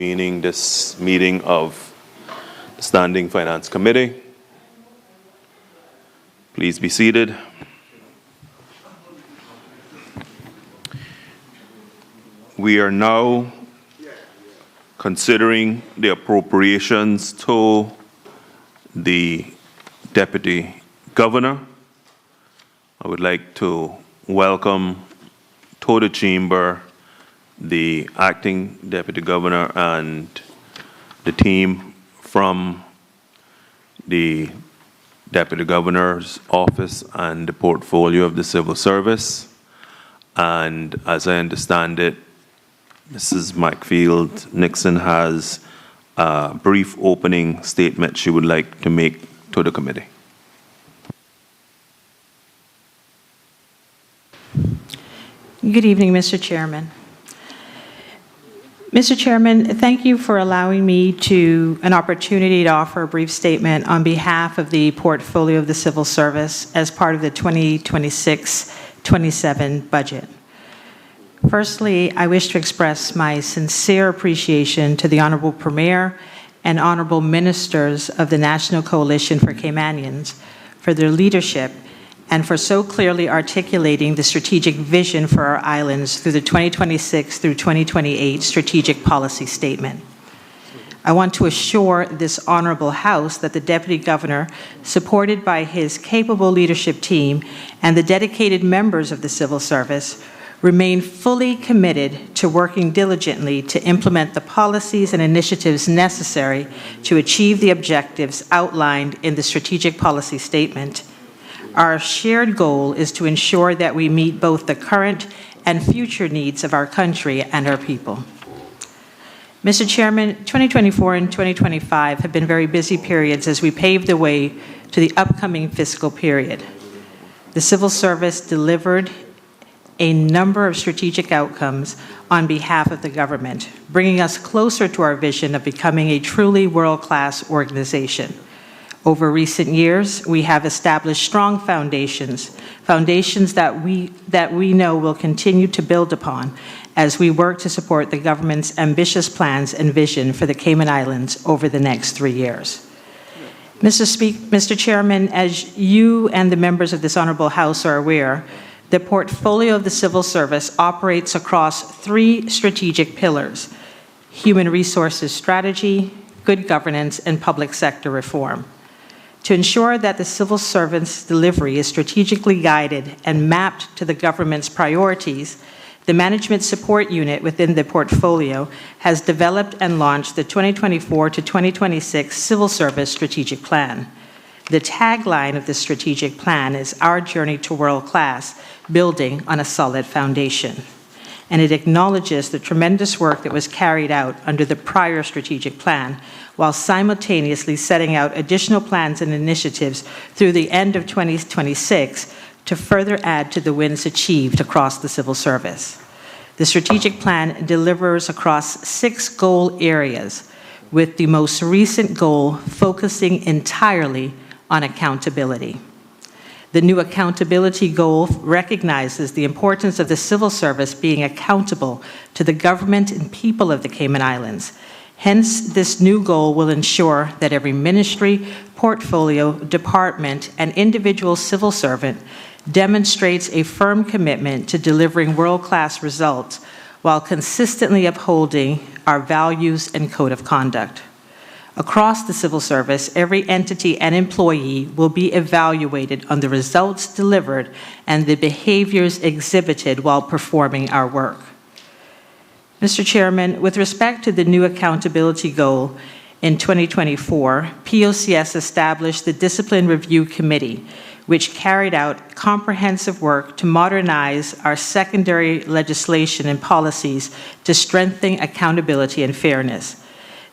Convening this meeting of the Standing Finance Committee. Please be seated. We are now considering the appropriations to the Deputy Governor. I would like to welcome to the chamber the Acting Deputy Governor and the team from the Deputy Governor's Office and the portfolio of the Civil Service. And as I understand it, Mrs. Macfield Nixon has a brief opening statement she would like to make to the committee. Good evening, Mr. Chairman. Mr. Chairman, thank you for allowing me an opportunity to offer a brief statement on behalf of the portfolio of the Civil Service as part of the 2026-27 budget. Firstly, I wish to express my sincere appreciation to the Honorable Premier and Honorable Ministers of the National Coalition for Caymanians for their leadership and for so clearly articulating the strategic vision for our islands through the 2026 through 2028 Strategic Policy Statement. I want to assure this Honorable House that the Deputy Governor, supported by his capable leadership team and the dedicated members of the Civil Service, remain fully committed to working diligently to implement the policies and initiatives necessary to achieve the objectives outlined in the Strategic Policy Statement. Our shared goal is to ensure that we meet both the current and future needs of our country and our people. Mr. Chairman, 2024 and 2025 have been very busy periods as we pave the way to the upcoming fiscal period. The Civil Service delivered a number of strategic outcomes on behalf of the government, bringing us closer to our vision of becoming a truly world-class organization. Over recent years, we have established strong foundations that we know will continue to build upon as we work to support the government's ambitious plans and vision for the Cayman Islands over the next 3 years. Mr. Chairman, as you and the members of this Honorable House are aware, the portfolio of the Civil Service operates across 3 strategic pillars: human resources strategy, good governance, and public sector reform. To ensure that the civil servant's delivery is strategically guided and mapped to the government's priorities, the Management Support Unit within the portfolio has developed and launched the 2024 to 2026 Civil Service Strategic Plan. The tagline of this strategic plan is "Our Journey to World Class, Building on a Solid Foundation." And it acknowledges the tremendous work that was carried out under the prior strategic plan, while simultaneously setting out additional plans and initiatives through the end of 2026 to further add to the wins achieved across the civil service. The strategic plan delivers across 6 goal areas, with the most recent goal focusing entirely on accountability. The new accountability goal recognizes the importance of the civil service being accountable to the government and people of the Cayman Islands. Hence, this new goal will ensure that every ministry, portfolio, department, and individual civil servant demonstrates a firm commitment to delivering world-class results while consistently upholding our values and code of conduct. Across the civil service, every entity and employee will be evaluated on the results delivered and the behaviors exhibited while performing our work. Mr. Chairman, with respect to the new accountability goal, in 2024, POCS established the Discipline Review Committee, which carried out comprehensive work to modernize our secondary legislation and policies to strengthen accountability and fairness.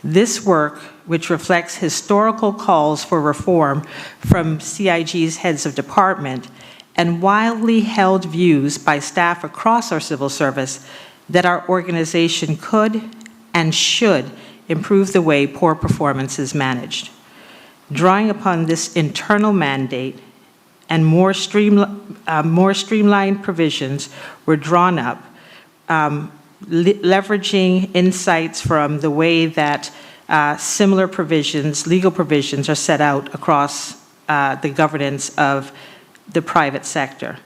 This work, which reflects historical calls for reform from CIG's heads of department and widely held views by staff across our civil service, that our organization could and should improve the way poor performance is managed. Drawing upon this internal mandate and more streamlined provisions were drawn up leveraging insights from the way that similar provisions, legal provisions, are set out across the governance of the private sector.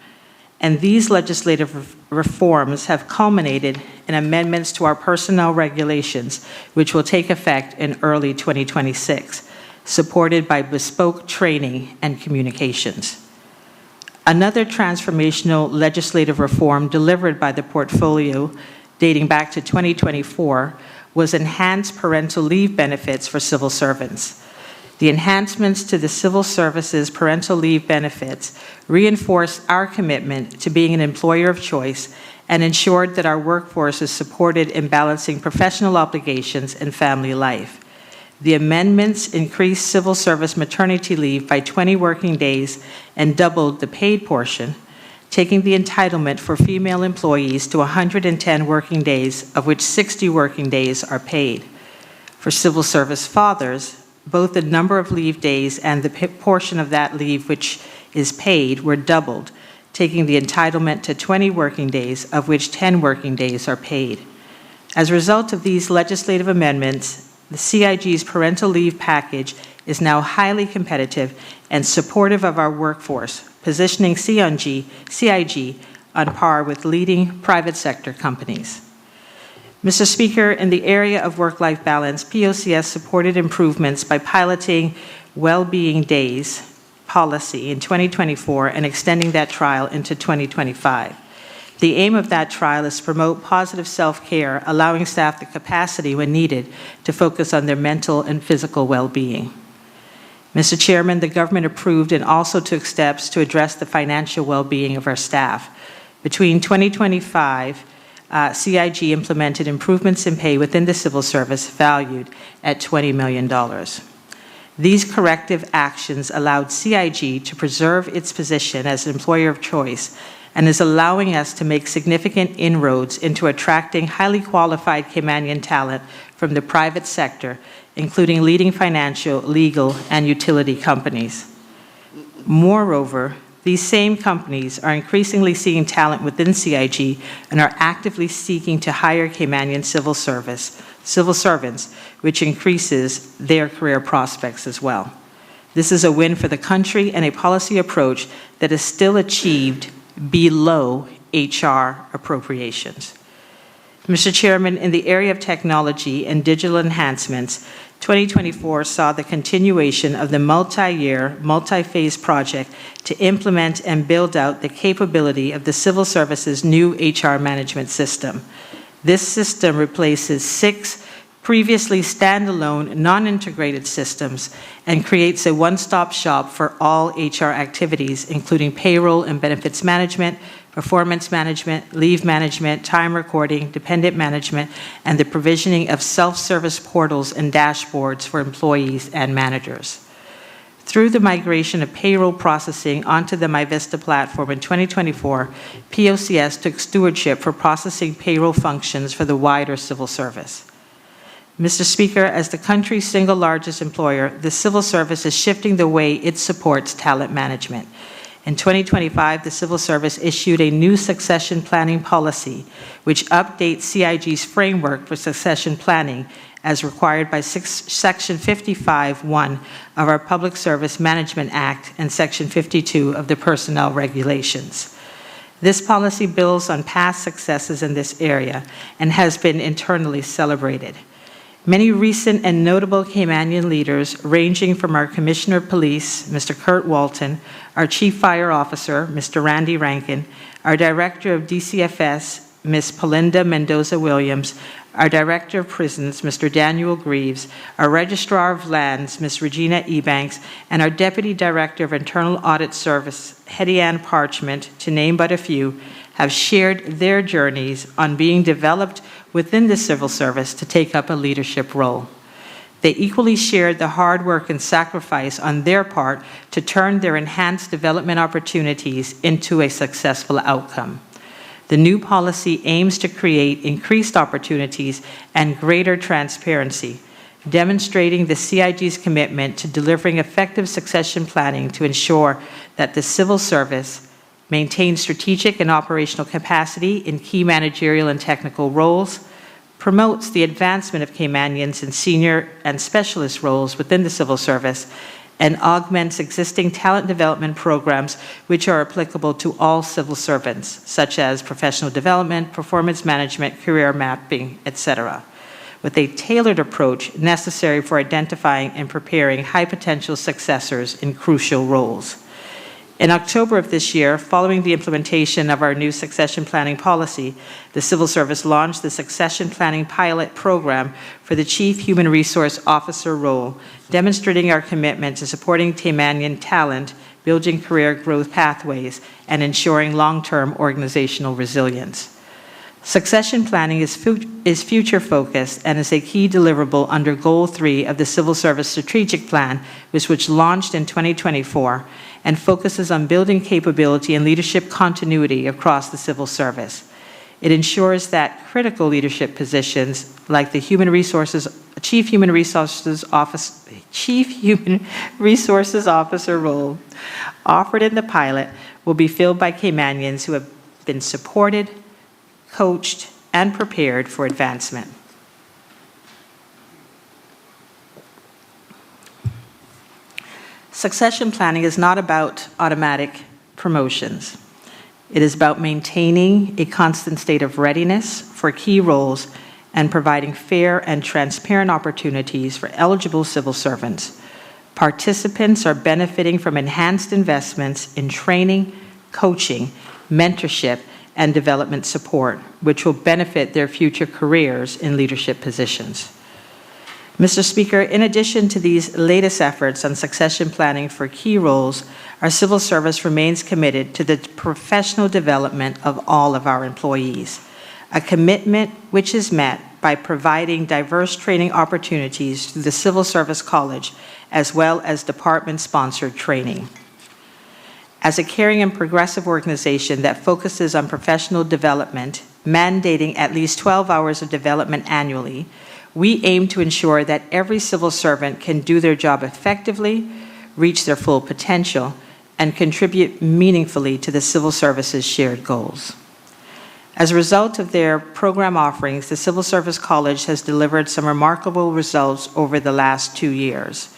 And these legislative reforms have culminated in amendments to our personnel regulations, which will take effect in early 2026, supported by bespoke training and communications. Another transformational legislative reform delivered by the portfolio dating back to 2024 was enhanced parental leave benefits for civil servants. The enhancements to the civil service's parental leave benefits reinforce our commitment to being an employer of choice and ensured that our workforce is supported in balancing professional obligations and family life. The amendments increased civil service maternity leave by 20 working days and doubled the paid portion, taking the entitlement for female employees to 110 working days, of which 60 working days are paid. For civil service fathers, both the number of leave days and the portion of that leave which is paid were doubled, taking the entitlement to 20 working days, of which 10 working days are paid. As a result of these legislative amendments, the CIG's parental leave package is now highly competitive and supportive of our workforce, positioning CIG on par with leading private sector companies. Mr. Speaker, in the area of work-life balance, POCS supported improvements by piloting well-being days policy in 2024 and extending that trial into 2025. The aim of that trial is to promote positive self-care, allowing staff the capacity when needed to focus on their mental and physical well-being. Mr. Chairman, the government approved and also took steps to address the financial well-being of our staff. Between 2025, CIG implemented improvements in pay within the civil service valued at $20 million. These corrective actions allowed CIG to preserve its position as an employer of choice and is allowing us to make significant inroads into attracting highly qualified Caymanian talent from the private sector, including leading financial, legal, and utility companies. Moreover, these same companies are increasingly seeking talent within CIG and are actively seeking to hire Caymanian civil servants, which increases their career prospects as well. This is a win for the country and a policy approach that is still achieved below HR appropriations. Mr. Chairman, in the area of technology and digital enhancements, 2024 saw the continuation of the multi-year, multi-phase project to implement and build out the capability of the civil service's new HR management system. This system replaces 6 previously standalone, non-integrated systems and creates a one-stop shop for all HR activities, including payroll and benefits management, performance management, leave management, time recording, dependent management, and the provisioning of self-service portals and dashboards for employees and managers. Through the migration of payroll processing onto the MyVista platform in 2024, POCS took stewardship for processing payroll functions for the wider civil service. Mr. Speaker, as the country's single largest employer, the civil service is shifting the way it supports talent management. In 2025, the civil service issued a new succession planning policy, which updates CIG's framework for succession planning as required by Section 55(1) of our Public Service Management Act and Section 52 of the Personnel Regulations. This policy builds on past successes in this area and has been internally celebrated. Many recent and notable Caymanian leaders, ranging from our Commissioner of Police, Mr. Kurt Walton, our Chief Fire Officer, Mr. Randy Rankin, our Director of DCFS, Ms. Pelinda Mendoza-Williams, our Director of Prisons, Mr. Daniel Greaves, our Registrar of Lands, Ms. Regina Ebanks, and our Deputy Director of Internal Audit Service, Hetty Ann Parchment, to name but a few, have shared their journeys on being developed within the civil service to take up a leadership role. They equally shared the hard work and sacrifice on their part to turn their enhanced development opportunities into a successful outcome. The new policy aims to create increased opportunities and greater transparency, demonstrating the CIG's commitment to delivering effective succession planning to ensure that the civil service maintains strategic and operational capacity in key managerial and technical roles, promotes the advancement of Caymanians in senior and specialist roles within the civil service, and augments existing talent development programs which are applicable to all civil servants, such as professional development, performance management, career mapping, etc., with a tailored approach necessary for identifying and preparing high-potential successors in crucial roles. In October of this year, following the implementation of our new succession planning policy, the Civil Service launched the Succession Planning Pilot Program for the Chief Human Resource Officer role, demonstrating our commitment to supporting Caymanian talent, building career growth pathways, and ensuring long-term organizational resilience. Succession planning is future-focused and is a key deliverable under Goal 3 of the Civil Service Strategic Plan, which launched in 2024, and focuses on building capability and leadership continuity across the civil service. It ensures that critical leadership positions like the Chief Human Resources Officer role offered in the pilot will be filled by Caymanians who have been supported, coached, and prepared for advancement. Succession planning is not about automatic promotions. It is about maintaining a constant state of readiness for key roles and providing fair and transparent opportunities for eligible civil servants. Participants are benefiting from enhanced investments in training, coaching, mentorship, and development support, which will benefit their future careers in leadership positions. Mr. Speaker, in addition to these latest efforts on succession planning for key roles, our civil service remains committed to the professional development of all of our employees, a commitment which is met by providing diverse training opportunities through the Civil Service College, as well as department-sponsored training. As a caring and progressive organization that focuses on professional development, mandating at least 12 hours of development annually, we aim to ensure that every civil servant can do their job effectively, reach their full potential, and contribute meaningfully to the civil service's shared goals. As a result of their program offerings, the Civil Service College has delivered some remarkable results over the last 2 years.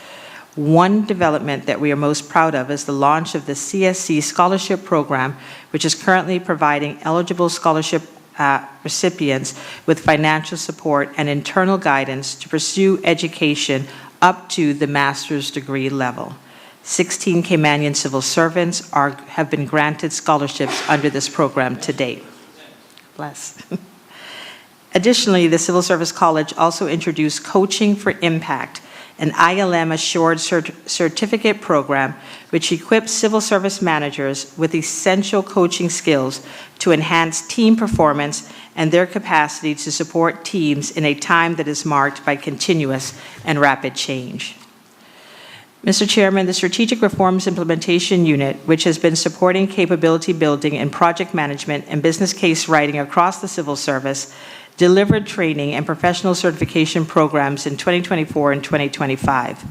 One development that we are most proud of is the launch of the CSC Scholarship Program, which is currently providing eligible scholarship recipients with financial support and internal guidance to pursue education up to the master's degree level. 16 Caymanian civil servants have been granted scholarships under this program to date. Bless. Additionally, the Civil Service College also introduced Coaching for Impact, an ILM assured certificate program which equips civil service managers with essential coaching skills to enhance team performance and their capacity to support teams in a time that is marked by continuous and rapid change. Mr. Chairman, the Strategic Reforms Implementation Unit, which has been supporting capability building in project management and business case writing across the civil service, delivered training and professional certification programs in 2024 and 2025.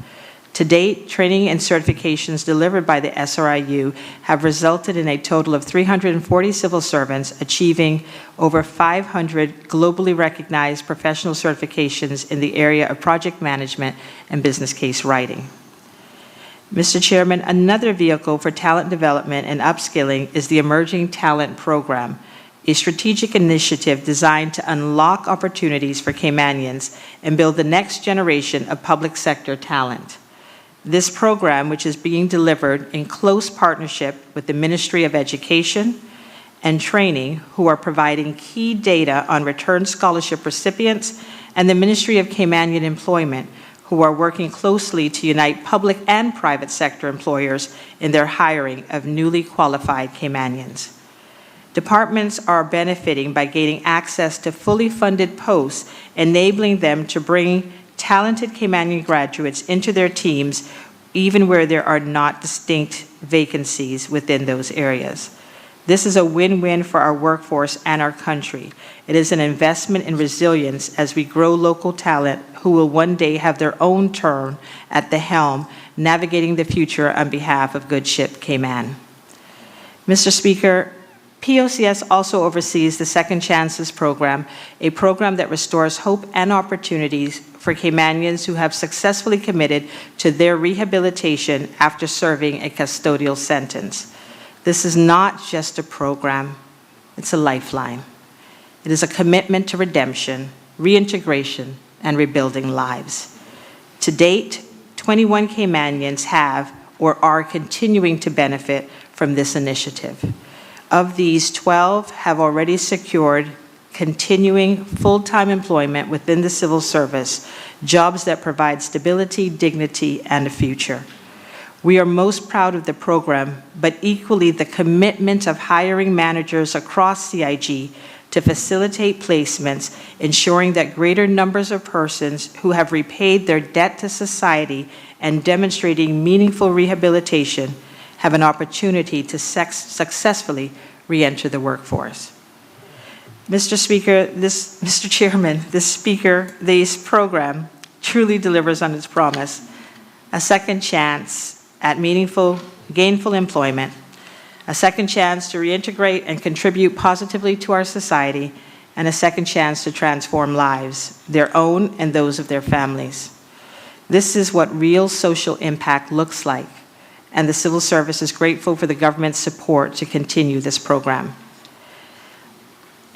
To date, training and certifications delivered by the SRIU have resulted in a total of 340 civil servants achieving over 500 globally recognized professional certifications in the area of project management and business case writing. Mr. Chairman, another vehicle for talent development and upskilling is the Emerging Talent Program, a strategic initiative designed to unlock opportunities for Caymanians and build the next generation of public sector talent. This program, which is being delivered in close partnership with the Ministry of Education and Training, who are providing key data on return scholarship recipients, and the Ministry of Caymanian Employment, who are working closely to unite public and private sector employers in their hiring of newly qualified Caymanians. Departments are benefiting by gaining access to fully funded posts, enabling them to bring talented Caymanian graduates into their teams, even where there are not distinct vacancies within those areas. This is a win-win for our workforce and our country. It is an investment in resilience as we grow local talent who will one day have their own turn at the helm, navigating the future on behalf of good ship Cayman. Mr. Speaker, POCS also oversees the Second Chances Program, a program that restores hope and opportunities for Caymanians who have successfully committed to their rehabilitation after serving a custodial sentence. This is not just a program, it's a lifeline. It is a commitment to redemption, reintegration, and rebuilding lives. To date, 21 Caymanians have or are continuing to benefit from this initiative. Of these, 12 have already secured continuing full-time employment within the civil service, jobs that provide stability, dignity, and a future. We are most proud of the program, but equally the commitment of hiring managers across CIG to facilitate placements, ensuring that greater numbers of persons who have repaid their debt to society and demonstrating meaningful rehabilitation have an opportunity to successfully re-enter the workforce. Mr. Chairman, this program truly delivers on its promise: a second chance at meaningful, gainful employment, a second chance to reintegrate and contribute positively to our society, and a second chance to transform lives, their own and those of their families. This is what real social impact looks like, and the civil service is grateful for the government's support to continue this program.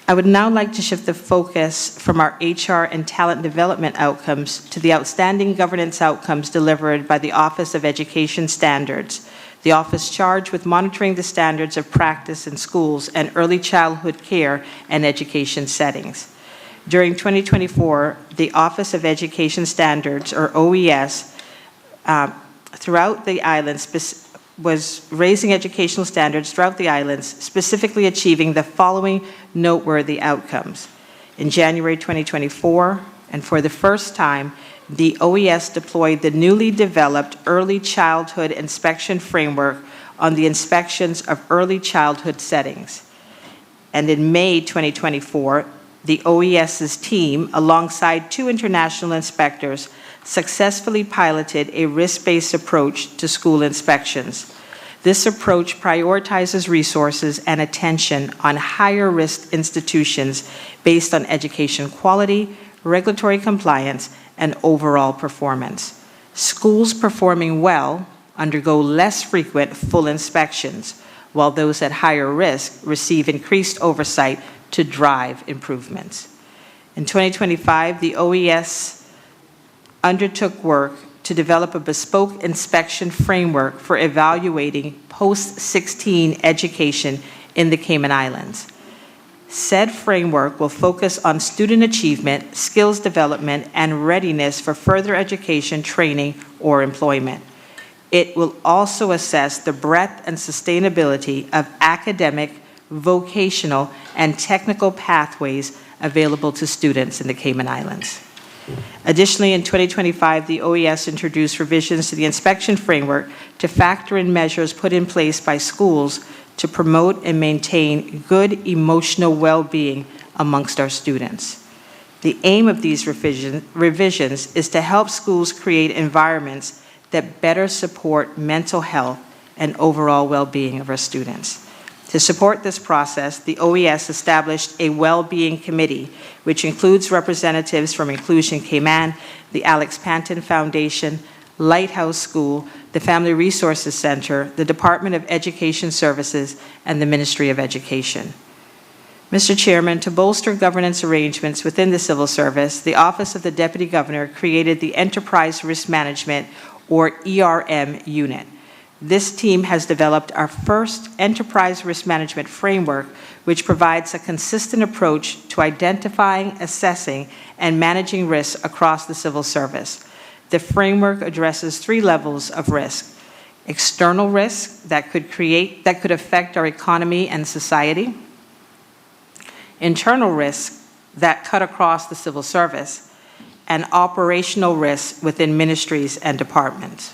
I would now like to shift the focus from our HR and talent development outcomes to the outstanding governance outcomes delivered by the Office of Education Standards, the office charged with monitoring the standards of practice in schools and early childhood care and education settings. During 2024, the Office of Education Standards, or OES, throughout the islands was raising educational standards throughout the islands, specifically achieving the following noteworthy outcomes. In January 2024, and for the first time, the OES deployed the newly developed Early Childhood Inspection Framework on the inspections of early childhood settings. And in May 2024, the OES's team, alongside 2 international inspectors, successfully piloted a risk-based approach to school inspections. This approach prioritizes resources and attention on higher-risk institutions based on education quality, regulatory compliance, and overall performance. Schools performing well undergo less frequent full inspections, while those at higher risk receive increased oversight to drive improvements. In 2025, the OES undertook work to develop a bespoke inspection framework for evaluating post-16 education in the Cayman Islands. Said framework will focus on student achievement, skills development, and readiness for further education, training, or employment. It will also assess the breadth and sustainability of academic, vocational, and technical pathways available to students in the Cayman Islands. Additionally, in 2025, the OES introduced revisions to the inspection framework to factor in measures put in place by schools to promote and maintain good emotional well-being amongst our students. The aim of these revisions is to help schools create environments that better support mental health and overall well-being of our students. To support this process, the OES established a well-being committee, which includes representatives from Inclusion Cayman, the Alex Panton Foundation, Lighthouse School, the Family Resources Center, the Department of Education Services, and the Ministry of Education. Mr. Chairman, to bolster governance arrangements within the civil service, the Office of the Deputy Governor created the Enterprise Risk Management, or ERM, unit. This team has developed our first enterprise risk management framework, which provides a consistent approach to identifying, assessing, and managing risks across the civil service. The framework addresses 3 levels of risk: external risk that could affect our economy and society, internal risks that cut across the civil service, and operational risks within ministries and departments.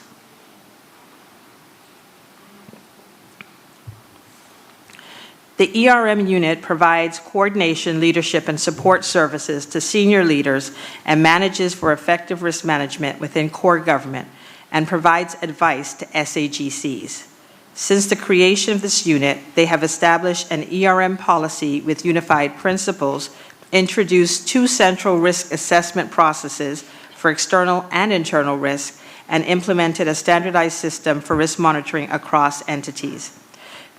The ERM unit provides coordination, leadership, and support services to senior leaders and manages for effective risk management within core government and provides advice to SAGCs. Since the creation of this unit, they have established an ERM policy with unified principles, introduced 2 central risk assessment processes for external and internal risk, and implemented a standardized system for risk monitoring across entities.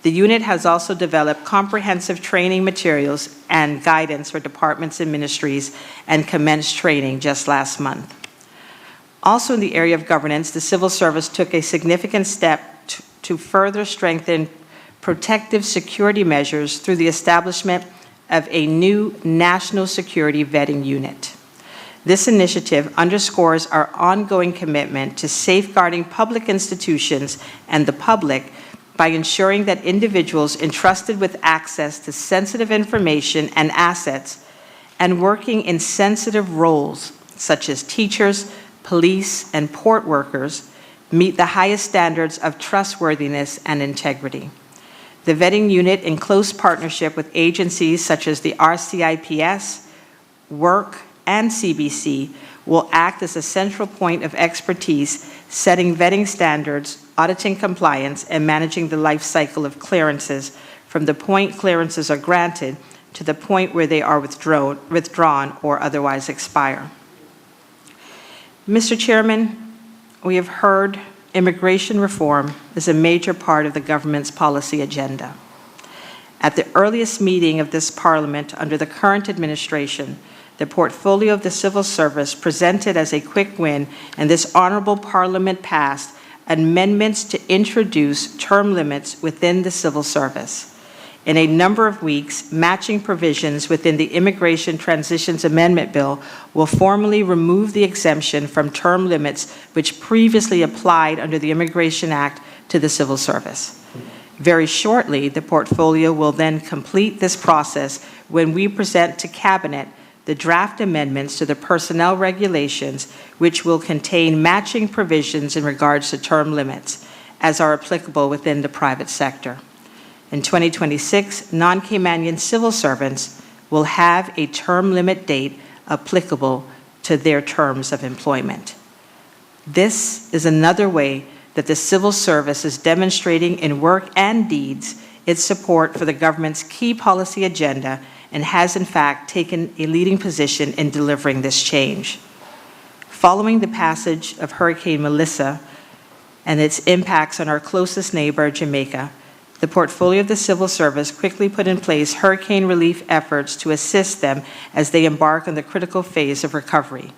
The unit has also developed comprehensive training materials and guidance for departments and ministries and commenced training just last month. Also in the area of governance, the civil service took a significant step to further strengthen protective security measures through the establishment of a new national security vetting unit. This initiative underscores our ongoing commitment to safeguarding public institutions and the public by ensuring that individuals entrusted with access to sensitive information and assets and working in sensitive roles, such as teachers, police, and port workers, meet the highest standards of trustworthiness and integrity. The vetting unit, in close partnership with agencies such as the RCIPS, WORK, and CBC, will act as a central point of expertise, setting vetting standards, auditing compliance, and managing the life cycle of clearances from the point clearances are granted to the point where they are withdrawn or otherwise expire. Mr. Chairman, we have heard immigration reform is a major part of the government's policy agenda. At the earliest meeting of this Parliament under the current administration, the portfolio of the civil service presented as a quick win, and this honorable Parliament passed amendments to introduce term limits within the civil service. In a number of weeks, matching provisions within the Immigration Transitions Amendment Bill will formally remove the exemption from term limits which previously applied under the Immigration Act to the civil service. Very shortly, the portfolio will then complete this process when we present to Cabinet the draft amendments to the personnel regulations, which will contain matching provisions in regards to term limits, as are applicable within the private sector. In 2026, non-Caymanian civil servants will have a term limit date applicable to their terms of employment. This is another way that the civil service is demonstrating in work and deeds its support for the government's key policy agenda and has in fact taken a leading position in delivering this change. Following the passage of Hurricane Melissa and its impacts on our closest neighbor, Jamaica, the portfolio of the civil service quickly put in place hurricane relief efforts to assist them as they embark on the critical phase of recovery.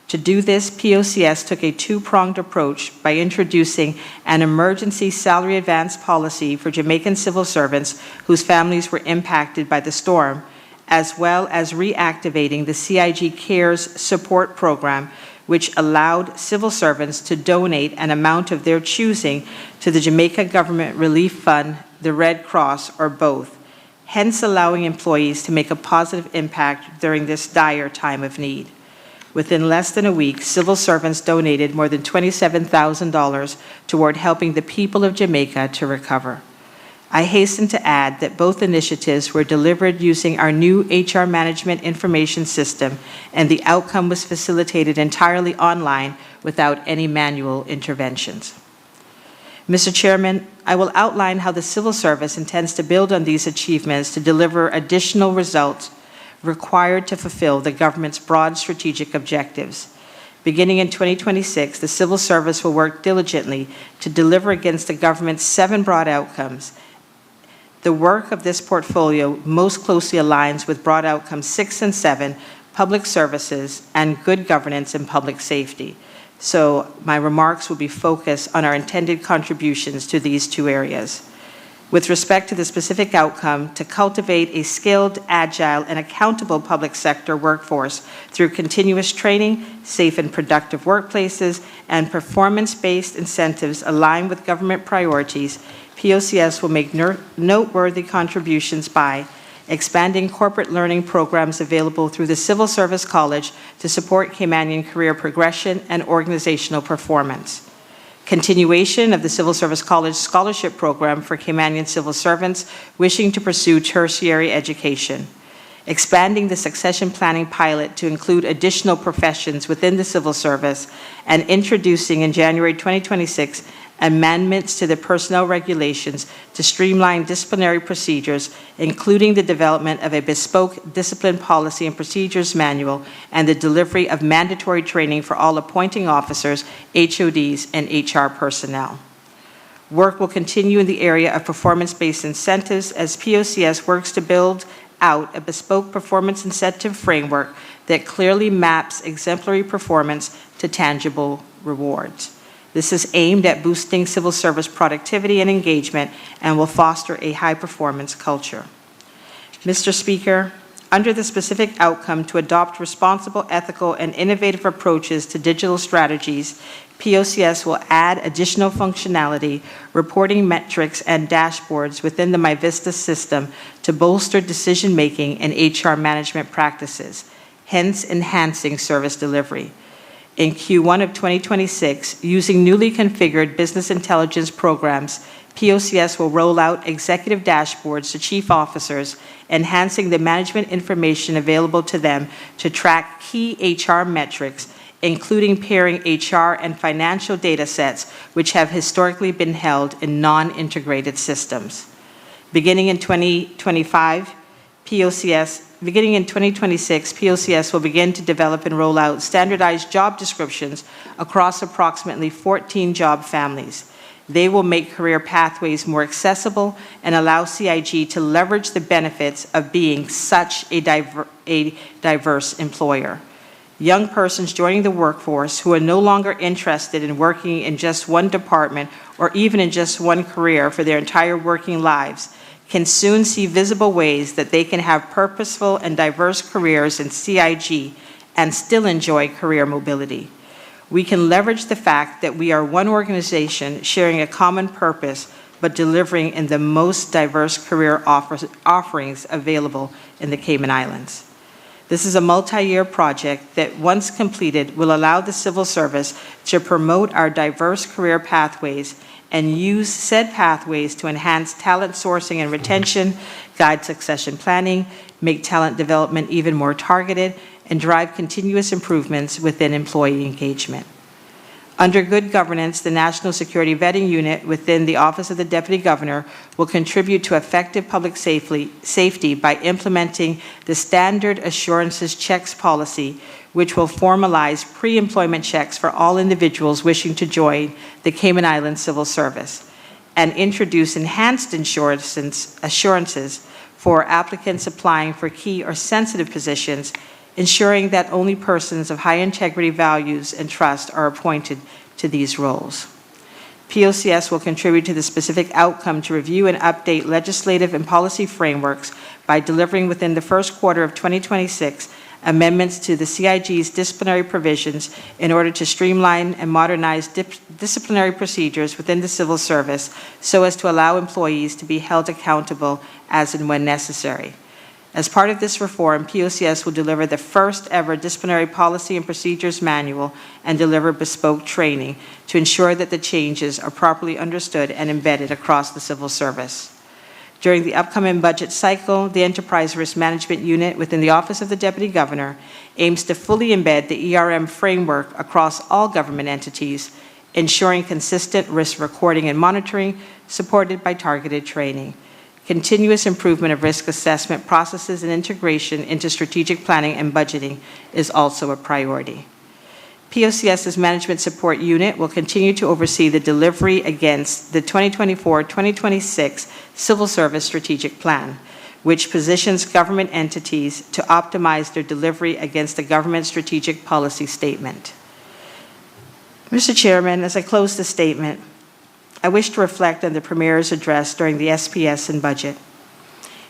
To do this, POCS took a 2-pronged approach by introducing an emergency salary advance policy for Jamaican civil servants whose families were impacted by the storm, as well as reactivating the CIG CARES support program, which allowed civil servants to donate an amount of their choosing to the Jamaica Government Relief Fund, the Red Cross, or both, hence allowing employees to make a positive impact during this dire time of need. Within less than a week, civil servants donated more than $27,000 toward helping the people of Jamaica to recover. I hasten to add that both initiatives were delivered using our new HR management information system, and the outcome was facilitated entirely online without any manual interventions. Mr. Chairman, I will outline how the civil service intends to build on these achievements to deliver additional results required to fulfill the government's broad strategic objectives. Beginning in 2026, the civil service will work diligently to deliver against the government's 7 broad outcomes. The work of this portfolio most closely aligns with broad outcomes 6 and 7, public services, and good governance and public safety. So my remarks will be focused on our intended contributions to these 2 areas. With respect to the specific outcome, to cultivate a skilled, agile, and accountable public sector workforce through continuous training, safe and productive workplaces, and performance-based incentives aligned with government priorities, POCS will make noteworthy contributions by expanding corporate learning programs available through the Civil Service College to support Caymanian career progression and organizational performance. Continuation of the Civil Service College Scholarship Program for Caymanian civil servants wishing to pursue tertiary education. expanding the succession planning pilot to include additional professions within the civil service, and introducing in January 2026 amendments to the personnel regulations to streamline disciplinary procedures, including the development of a bespoke discipline policy and procedures manual and the delivery of mandatory training for all appointing officers, HODs, and HR personnel. Work will continue in the area of performance-based incentives as POCS works to build out a bespoke performance incentive framework that clearly maps exemplary performance to tangible rewards. This is aimed at boosting civil service productivity and engagement and will foster a high-performance culture. Mr. Speaker, under the specific outcome to adopt responsible, ethical, and innovative approaches to digital strategies, POCS will add additional functionality, reporting metrics, and dashboards within the MyVista system to bolster decision-making and HR management practices, hence enhancing service delivery. In Q1 of 2026, using newly configured business intelligence programs, POCS will roll out executive dashboards to chief officers, enhancing the management information available to them to track key HR metrics, including pairing HR and financial data sets which have historically been held in non-integrated systems. Beginning in 2026, POCS will begin to develop and roll out standardized job descriptions across approximately 14 job families. They will make career pathways more accessible and allow CIG to leverage the benefits of being such a diverse employer. Young persons joining the workforce who are no longer interested in working in just one department or even in just one career for their entire working lives can soon see visible ways that they can have purposeful and diverse careers in CIG and still enjoy career mobility. We can leverage the fact that we are one organization sharing a common purpose but delivering in the most diverse career offerings available in the Cayman Islands. This is a multi-year project that, once completed, will allow the civil service to promote our diverse career pathways and use said pathways to enhance talent sourcing and retention, guide succession planning, make talent development even more targeted, and drive continuous improvements within employee engagement. Under good governance, the National Security Vetting Unit within the Office of the Deputy Governor will contribute to effective public safety by implementing the Standard Assurances Checks policy, which will formalize pre-employment checks for all individuals wishing to join the Cayman Islands Civil Service, and introduce enhanced assurances for applicants applying for key or sensitive positions, ensuring that only persons of high integrity, values, and trust are appointed to these roles. POCS will contribute to the specific outcome to review and update legislative and policy frameworks by delivering within the first quarter of 2026 amendments to the CIG's disciplinary provisions in order to streamline and modernize disciplinary procedures within the civil service so as to allow employees to be held accountable as and when necessary. As part of this reform, POCS will deliver the first ever disciplinary policy and procedures manual and deliver bespoke training to ensure that the changes are properly understood and embedded across the civil service. During the upcoming budget cycle, the Enterprise Risk Management Unit within the Office of the Deputy Governor aims to fully embed the ERM framework across all government entities, ensuring consistent risk recording and monitoring, supported by targeted training. Continuous improvement of risk assessment processes and integration into strategic planning and budgeting is also a priority. POCS's Management Support Unit will continue to oversee the delivery against the 2024-2026 Civil Service Strategic Plan, which positions government entities to optimize their delivery against the government strategic policy statement. Mr. Chairman, as I close the statement, I wish to reflect on the Premier's address during the SPS and budget.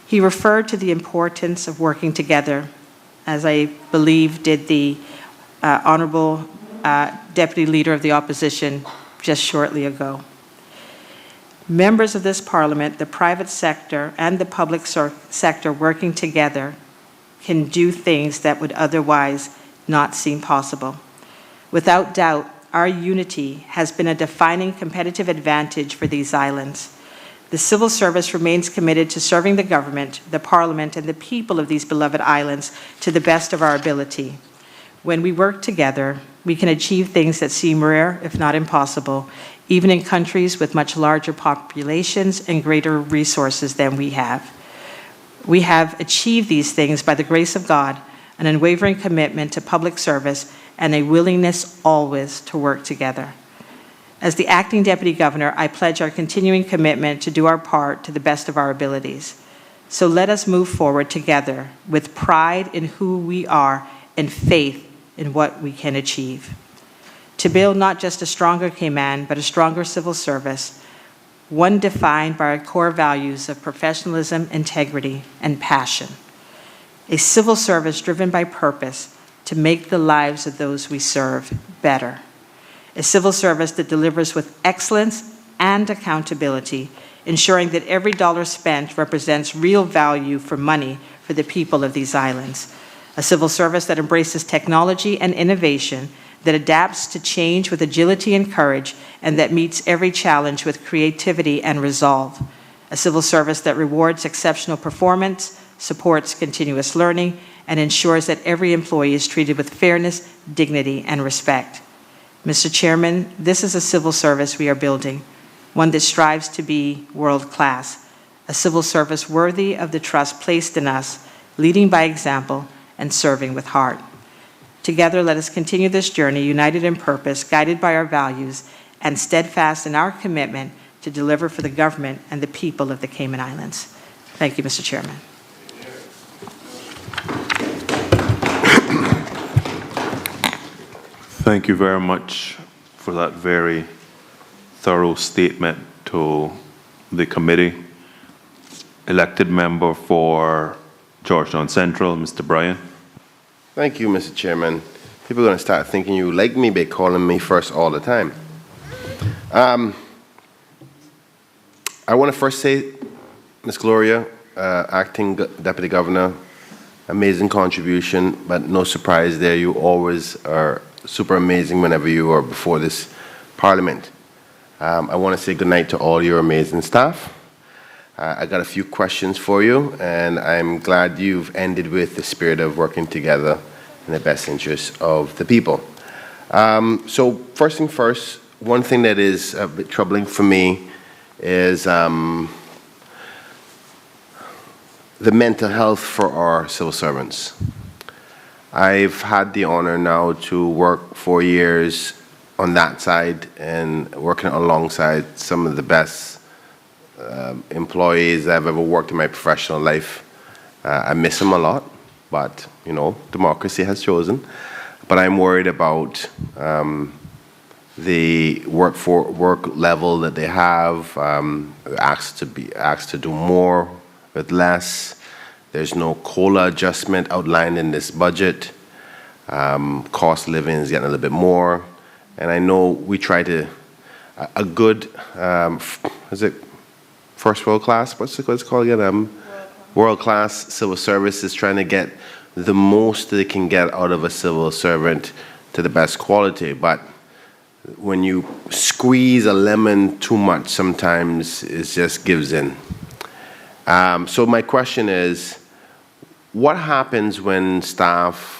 He referred to the importance of working together, as I believe did the Honorable Deputy Leader of the Opposition just shortly ago. Members of this Parliament, the private sector, and the public sector working together can do things that would otherwise not seem possible. Without doubt, our unity has been a defining competitive advantage for these islands. The civil service remains committed to serving the government, the parliament, and the people of these beloved islands to the best of our ability. When we work together, we can achieve things that seem rare, if not impossible, even in countries with much larger populations and greater resources than we have. We have achieved these things by the grace of God, an unwavering commitment to public service, and a willingness always to work together. As the acting deputy governor, I pledge our continuing commitment to do our part to the best of our abilities. So let us move forward together with pride in who we are and faith in what we can achieve. To build not just a stronger Cayman, but a stronger civil service, one defined by our core values of professionalism, integrity, and passion. A civil service driven by purpose to make the lives of those we serve better. A civil service that delivers with excellence and accountability, ensuring that every dollar spent represents real value for money for the people of these islands. A civil service that embraces technology and innovation, that adapts to change with agility and courage, and that meets every challenge with creativity and resolve. A civil service that rewards exceptional performance, supports continuous learning, and ensures that every employee is treated with fairness, dignity, and respect. Mr. Chairman, this is a civil service we are building, one that strives to be world-class, a civil service worthy of the trust placed in us, leading by example and serving with heart. Together, let us continue this journey, united in purpose, guided by our values, and steadfast in our commitment to deliver for the government and the people of the Cayman Islands. Thank you, Mr. Chairman. Thank you very much for that very thorough statement to the committee. Elected member for Georgetown Central, Mr. Bryan. Thank you, Mr. Chairman. People are going to start thinking you like me by calling me first all the time. I want to first say, Ms. Gloria, Acting Deputy Governor, amazing contribution, but no surprise there. You always are super amazing whenever you are before this Parliament. I want to say good night to all your amazing staff. I got a few questions for you, and I'm glad you've ended with the spirit of working together in the best interest of the people. So first thing first, one thing that is a bit troubling for me is the mental health for our civil servants. I've had the honor now to work 4 years on that side and working alongside some of the best employees I've ever worked in my professional life. I miss them a lot, but you know, democracy has chosen. But I'm worried about the work level that they have, asked to do more with less. There's no COLA adjustment outlined in this budget. Cost of living is getting a little bit more. And I know we try to, a good, is it first world class? What's it called again? World class civil service is trying to get the most they can get out of a civil servant to the best quality. But when you squeeze a lemon too much, sometimes it just gives in. So my question is, what happens when staff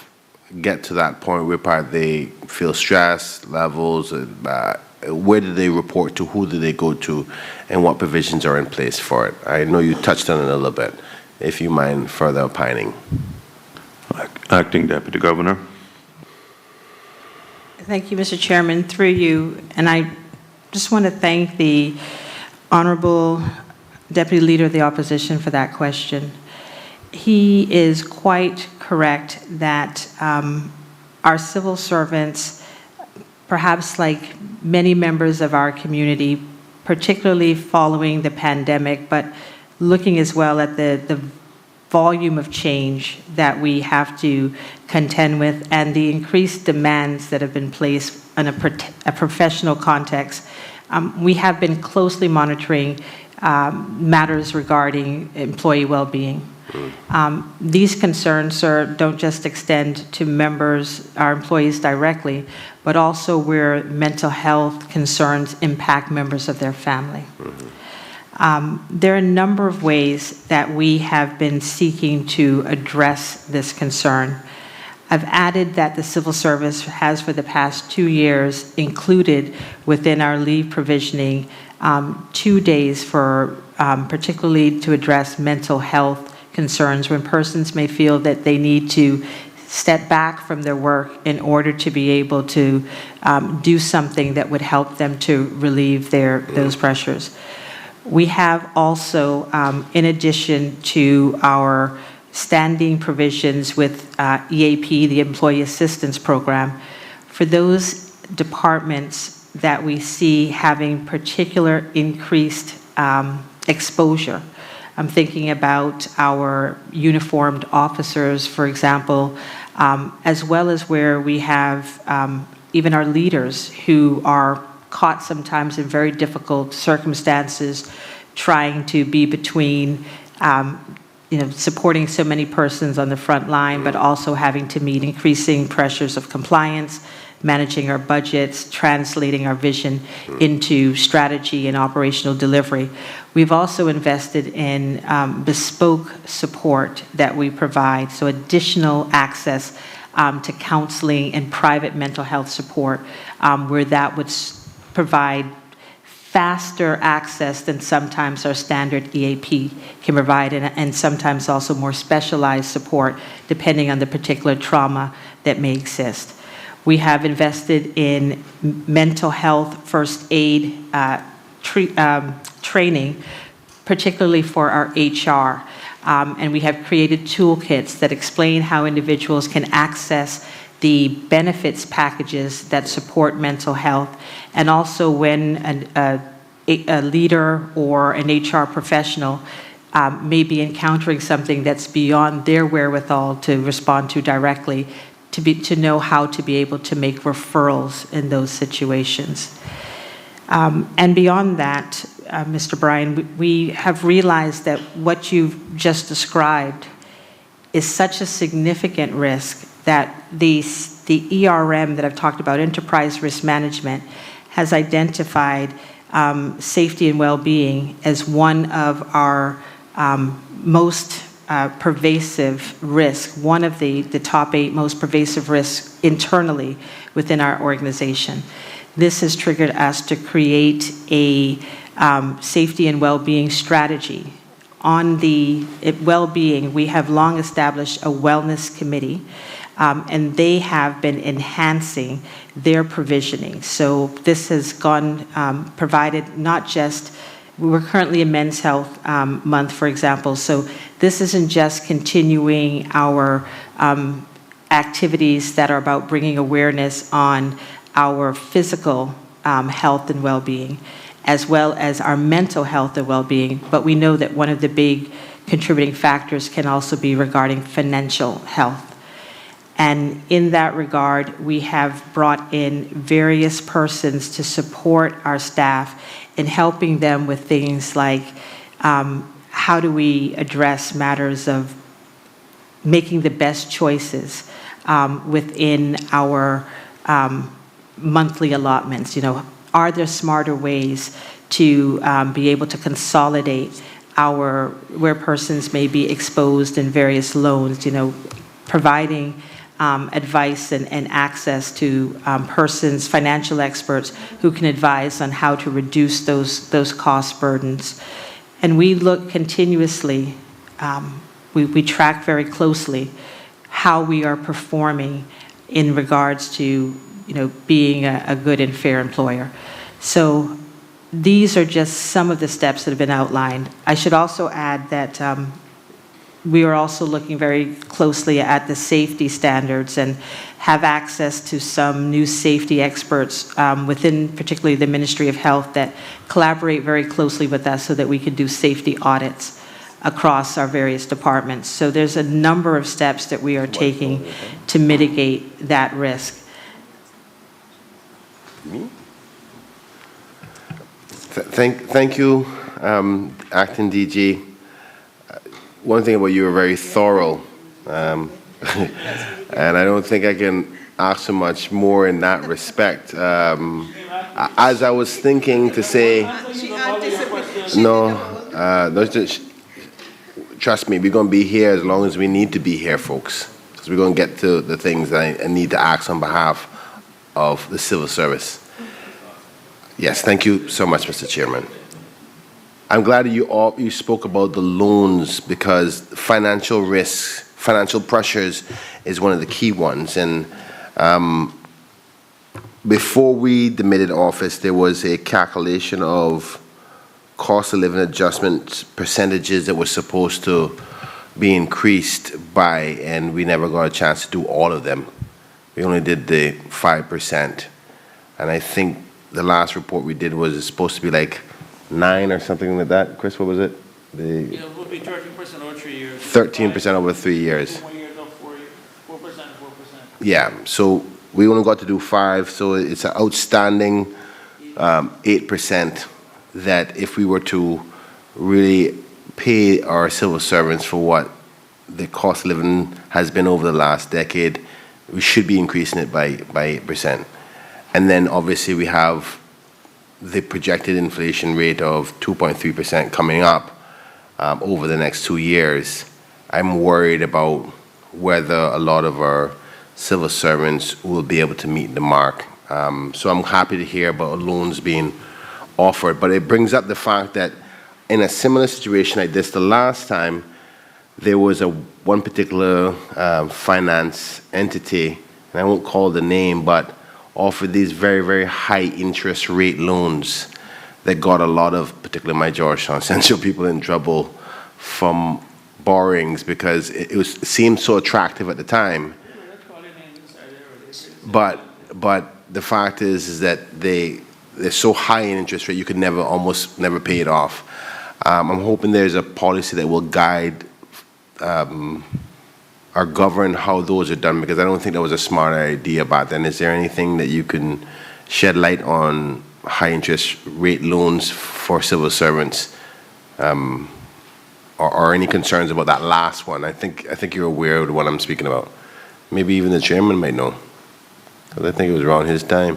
get to that point where they feel stress levels? Where do they report to? Who do they go to? And what provisions are in place for it? I know you touched on it a little bit. If you mind further opining. Acting Deputy Governor. Thank you, Mr. Chairman. Through you, and I just want to thank the Honorable Deputy Leader of the Opposition for that question. He is quite correct that our civil servants, perhaps like many members of our community, particularly following the pandemic, but looking as well at the volume of change that we have to contend with and the increased demands that have been placed in a professional context, we have been closely monitoring matters regarding employee well-being. These concerns, sir, don't just extend to members, our employees directly, but also where mental health concerns impact members of their family. There are a number of ways that we have been seeking to address this concern. I've added that the civil service has for the past 2 years included within our leave provisioning 2 days for particularly to address mental health concerns when persons may feel that they need to step back from their work in order to be able to do something that would help them to relieve those pressures. We have also, in addition to our standing provisions with EAP, the Employee Assistance Program, for those departments that we see having particular increased exposure. I'm thinking about our uniformed officers, for example, as well as where we have even our leaders who are caught sometimes in very difficult circumstances, trying to be between supporting so many persons on the front line, but also having to meet increasing pressures of compliance, managing our budgets, translating our vision into strategy and operational delivery. We've also invested in bespoke support that we provide, so additional access to counseling and private mental health support, where that would provide faster access than sometimes our standard EAP can provide, and sometimes also more specialized support depending on the particular trauma that may exist. We have invested in mental health first aid training, particularly for our HR, and we have created toolkits that explain how individuals can access the benefits packages that support mental health, and also when a leader or an HR professional may be encountering something that's beyond their wherewithal to respond to directly, to know how to be able to make referrals in those situations. And beyond that, Mr. Bryan, we have realized that what you've just described is such a significant risk that the ERM that I've talked about, Enterprise Risk Management, has identified safety and well-being as one of our most pervasive risks, one of the top 8 most pervasive risks internally within our organization. This has triggered us to create a safety and well-being strategy. On the well-being, we have long established a wellness committee, and they have been enhancing their provisioning. So this has provided not just, we're currently in Men's Health Month, for example, so this isn't just continuing our activities that are about bringing awareness on our physical health and well-being, as well as our mental health and well-being, but we know that one of the big contributing factors can also be regarding financial health. And in that regard, we have brought in various persons to support our staff in helping them with things like how do we address matters of making the best choices within our monthly allotments. Are there smarter ways to be able to consolidate where persons may be exposed in various loans, providing advice and access to persons, financial experts who can advise on how to reduce those cost burdens. And we look continuously, we track very closely how we are performing in regards to being a good and fair employer. So these are just some of the steps that have been outlined. I should also add that we are also looking very closely at the safety standards and have access to some new safety experts within particularly the Ministry of Health that collaborate very closely with us so that we can do safety audits across our various departments. So there's a number of steps that we are taking to mitigate that risk. Thank you, Acting DG. One thing about you are very thorough, and I don't think I can ask so much more in that respect. As I was thinking to say, No, trust me, we're going to be here as long as we need to be here, folks. Because we're going to get to the things that I need to ask on behalf of the civil service. Yes, thank you so much, Mr. Chairman. I'm glad that you spoke about the loans, because financial risks, financial pressures is one of the key ones. And before we demitted office, there was a calculation of cost of living adjustment percentages that were supposed to be increased by, and we never got a chance to do all of them. We only did the 5%. And I think the last report we did was supposed to be like 9 or something like that. Chris, what was it? It would be 13% over 3 years. 13% over 3 years. 4 years of 4%. Yeah, so we only got to do 5, so it's an outstanding 8% that if we were to really pay our civil servants for what the cost of living has been over the last decade, we should be increasing it by 8%. And then obviously we have the projected inflation rate of 2.3% coming up over the next 2 years. I'm worried about whether a lot of our civil servants will be able to meet the mark. So I'm happy to hear about loans being offered, but it brings up the fact that in a similar situation like this, the last time there was one particular finance entity, and I won't call the name, but offered these very, very high interest rate loans that got a lot of, particularly my Georgetown Central people, in trouble from borrowings because it seemed so attractive at the time. But the fact is that they're so high in interest rate, you could almost never pay it off. I'm hoping there's a policy that will guide or govern how those are done, because I don't think that was a smart idea back then. Is there anything that you can shed light on high interest rate loans for civil servants, or any concerns about that last one? I think you're aware of what I'm speaking about. Maybe even the chairman might know, because I think it was around his time.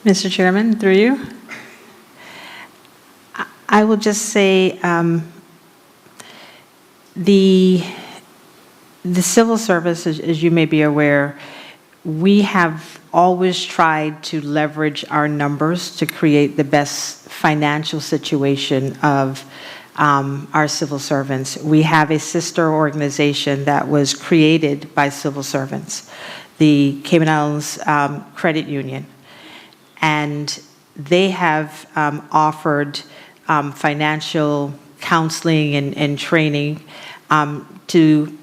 Mr. Chairman, through you. I will just say the civil service, as you may be aware, we have always tried to leverage our numbers to create the best financial situation of our civil servants. We have a sister organization that was created by civil servants, the Cayman Islands Credit Union, and they have offered financial counseling and training to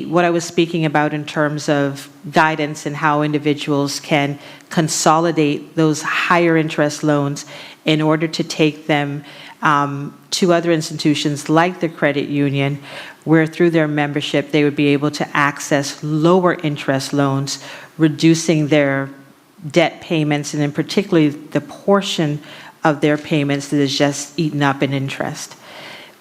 what I was speaking about in terms of guidance and how individuals can consolidate those higher interest loans in order to take them to other institutions like the credit union, where through their membership they would be able to access lower interest loans, reducing their debt payments, and in particularly the portion of their payments that is just eaten up in interest.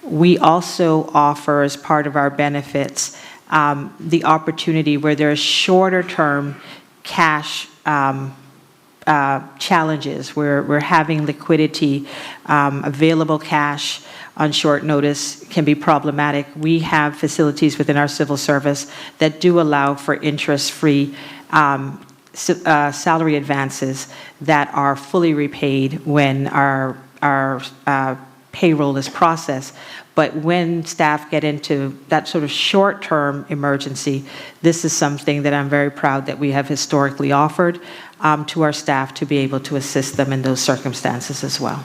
We also offer, as part of our benefits, the opportunity where there are shorter term cash challenges, where we're having liquidity, available cash on short notice can be problematic. We have facilities within our civil service that do allow for interest-free salary advances that are fully repaid when our payroll is processed. But when staff get into that sort of short-term emergency, this is something that I'm very proud that we have historically offered to our staff to be able to assist them in those circumstances as well.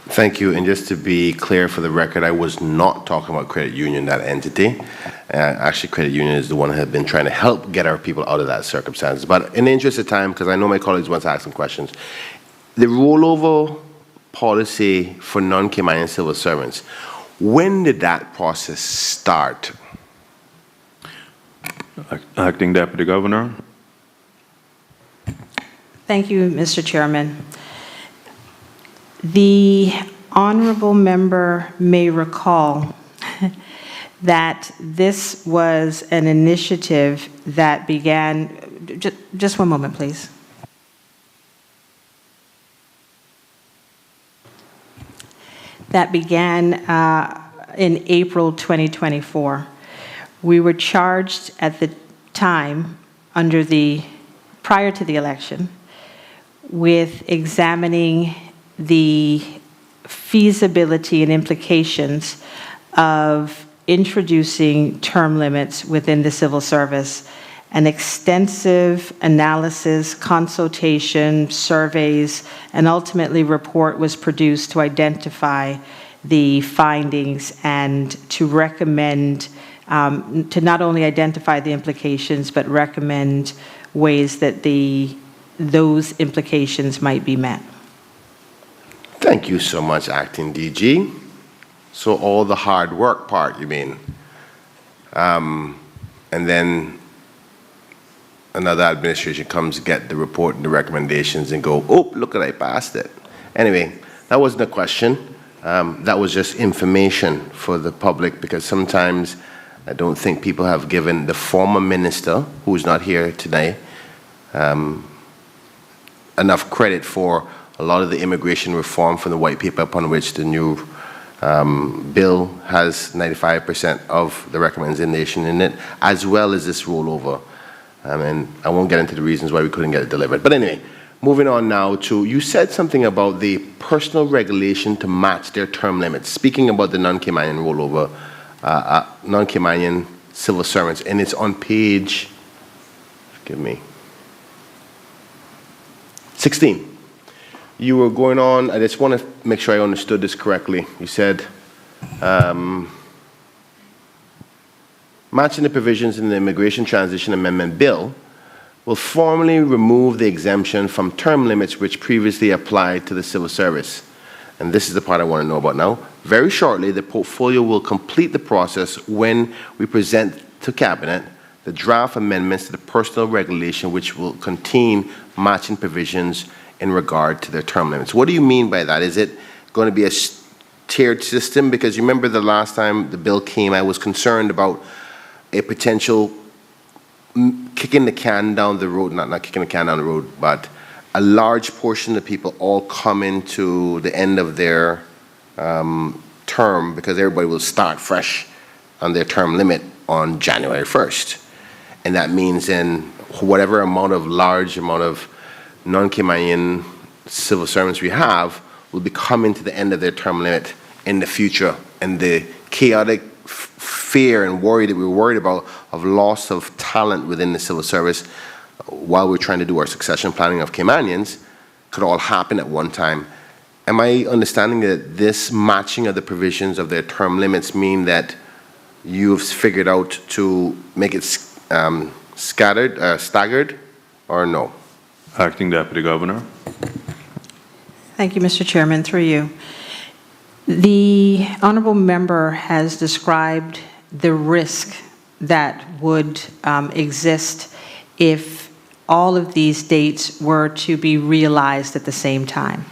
Thank you. And just to be clear for the record, I was not talking about credit union, that entity. Actually, credit union is the one that has been trying to help get our people out of that circumstance. But in the interest of time, because I know my colleagues want to ask some questions, the rollover policy for non-Caymanian civil servants, when did that process start? Acting Deputy Governor. Thank you, Mr. Chairman. The honorable member may recall that this was an initiative that began, just one moment, please. that began in April 2024. We were charged at the time, prior to the election, with examining the feasibility and implications of introducing term limits within the civil service. An extensive analysis, consultation, surveys, and ultimately report was produced to identify the findings and to recommend, to not only identify the implications, but recommend ways that those implications might be met. Thank you so much, Acting DG. So all the hard work part, you mean? And then another administration comes to get the report and the recommendations and go, oh, look at I passed it. Anyway, that wasn't a question. That was just information for the public, because sometimes I don't think people have given the former minister, who's not here today, enough credit for a lot of the immigration reform from the white paper upon which the new bill has 95% of the recommendation in it, as well as this rollover. And I won't get into the reasons why we couldn't get it delivered. But anyway, moving on now to, you said something about the personal regulation to match their term limits. Speaking about the non-Caymanian rollover, non-Caymanian civil servants, and it's on page, forgive me, 16. You were going on, I just want to make sure I understood this correctly. You said, matching the provisions in the Immigration Transition Amendment Bill will formally remove the exemption from term limits which previously applied to the civil service. And this is the part I want to know about now. Very shortly, the portfolio will complete the process when we present to Cabinet the draft amendments to the personal regulation which will contain matching provisions in regard to their term limits. What do you mean by that? Is it going to be a tiered system? Because you remember the last time the bill came, I was concerned about a potential kicking the can down the road, not kicking the can down the road, but a large portion of the people all coming to the end of their term, because everybody will start fresh on their term limit on January 1st. And that means then whatever large amount of non-Caymanian civil servants we have will be coming to the end of their term limit in the future. And the chaotic fear and worry that we were worried about of loss of talent within the civil service while we're trying to do our succession planning of Caymanians could all happen at one time. Am I understanding that this matching of the provisions of their term limits mean that you've figured out to make it staggered, or no? Acting Deputy Governor. Thank you, Mr. Chairman. Through you. The honorable member has described the risk that would exist if all of these dates were to be realized at the same time.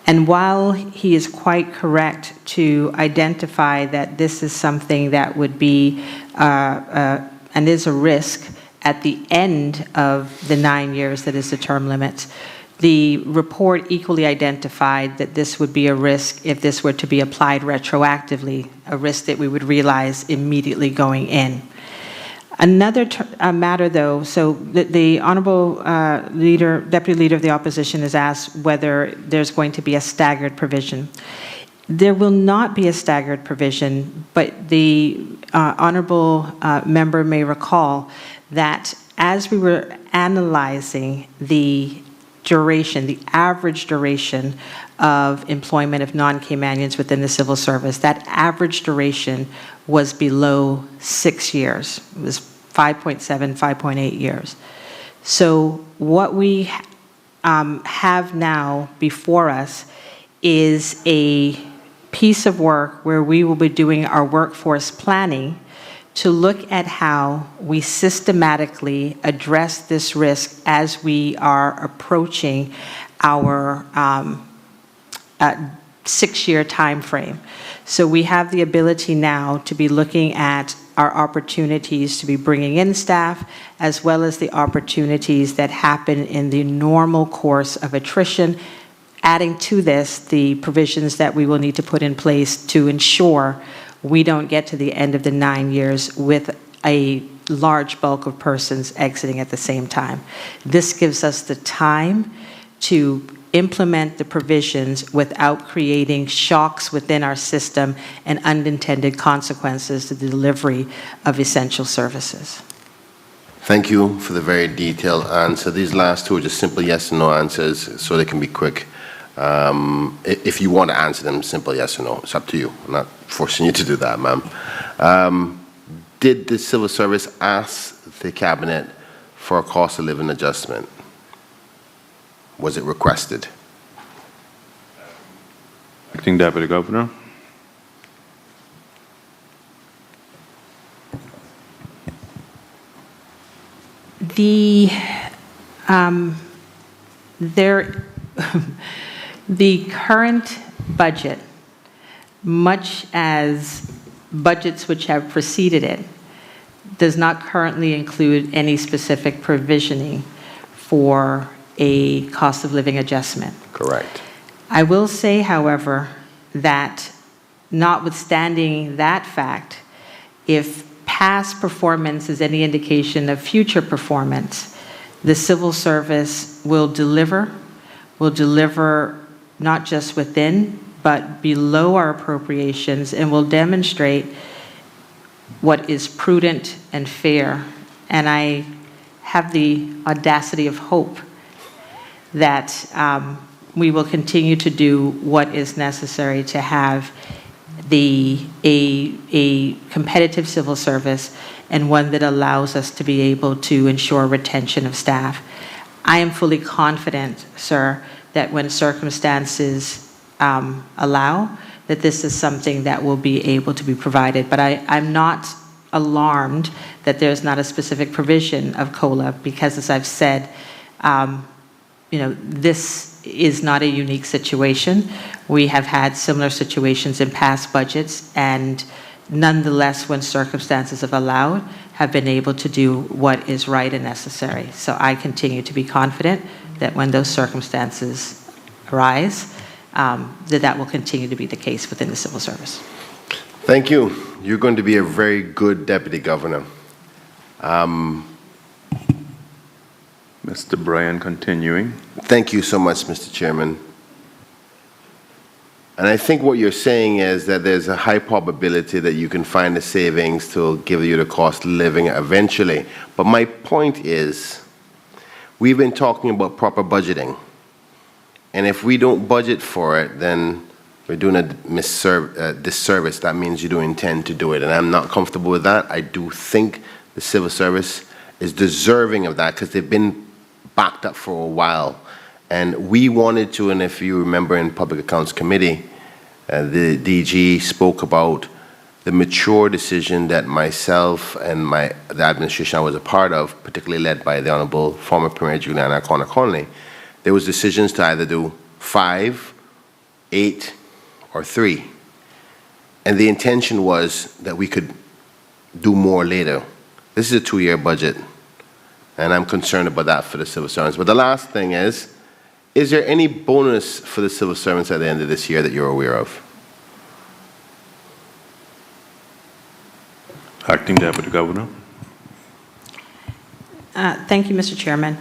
And while he is quite correct to identify that this is something that would be and is a risk at the end of the 9 years that is the term limit, the report equally identified that this would be a risk if this were to be applied retroactively, a risk that we would realize immediately going in. Another matter, though, so the honorable deputy leader of the opposition has asked whether there's going to be a staggered provision. There will not be a staggered provision, but the honorable member may recall that as we were analyzing the duration, the average duration of employment of non-Caymanians within the civil service, that average duration was below 6 years. It was 5.7, 5.8 years. So what we have now before us is a piece of work where we will be doing our workforce planning to look at how we systematically address this risk as we are approaching our 6-year time frame. So we have the ability now to be looking at our opportunities to be bringing in staff, as well as the opportunities that happen in the normal course of attrition adding to this the provisions that we will need to put in place to ensure we don't get to the end of the 9 years with a large bulk of persons exiting at the same time. This gives us the time to implement the provisions without creating shocks within our system and unintended consequences to the delivery of essential services. Thank you for the very detailed answer. These last two are just simple yes or no answers, so they can be quick. If you want to answer them, simple yes or no. It's up to you. I'm not forcing you to do that, ma'am. Did the civil service ask the cabinet for a cost of living adjustment? Was it requested? Acting Deputy Governor. The current budget, much as budgets which have preceded it, does not currently include any specific provisioning for a cost of living adjustment. Correct. I will say, however, that notwithstanding that fact, if past performance is any indication of future performance, the civil service will deliver not just within, but below our appropriations, and will demonstrate what is prudent and fair. And I have the audacity of hope that we will continue to do what is necessary to have a competitive civil service, and one that allows us to be able to ensure retention of staff. I am fully confident, sir, that when circumstances allow, that this is something that will be able to be provided. But I'm not alarmed that there's not a specific provision of COLA, because as I've said, this is not a unique situation. We have had similar situations in past budgets, and nonetheless, when circumstances have allowed, have been able to do what is right and necessary. So I continue to be confident that when those circumstances arise, that will continue to be the case within the civil service. Thank you. You're going to be a very good deputy governor. Mr. Bryan, continuing. Thank you so much, Mr. Chairman. And I think what you're saying is that there's a high probability that you can find the savings to give you the cost of living eventually. But my point is, we've been talking about proper budgeting. And if we don't budget for it, then we're doing a disservice. That means you don't intend to do it. And I'm not comfortable with that. I do think the civil service is deserving of that, because they've been backed up for a while. And we wanted to, and if you remember in Public Accounts Committee, the DG spoke about the mature decision that myself and the administration I was a part of, particularly led by the Honorable former Premier Juliana Connolly. There was decisions to either do 5, 8, or 3. And the intention was that we could do more later. This is a 2-year budget, and I'm concerned about that for the civil servants. But the last thing is there any bonus for the civil servants at the end of this year that you're aware of? Acting Deputy Governor. Thank you, Mr. Chairman.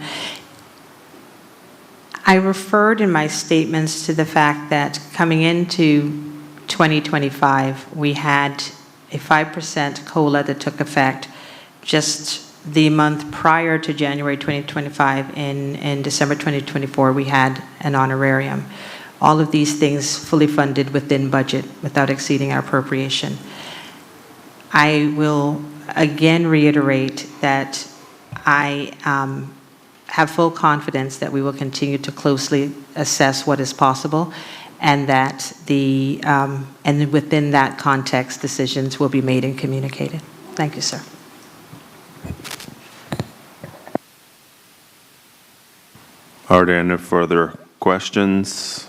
I referred in my statements to the fact that coming into 2025, we had a 5% COLA that took effect just the month prior to January 2025. In December 2024, we had an honorarium. All of these things fully funded within budget without exceeding our appropriation. I will again reiterate that I have full confidence that we will continue to closely assess what is possible, and that and within that context, decisions will be made and communicated. Thank you, sir. Are there any further questions?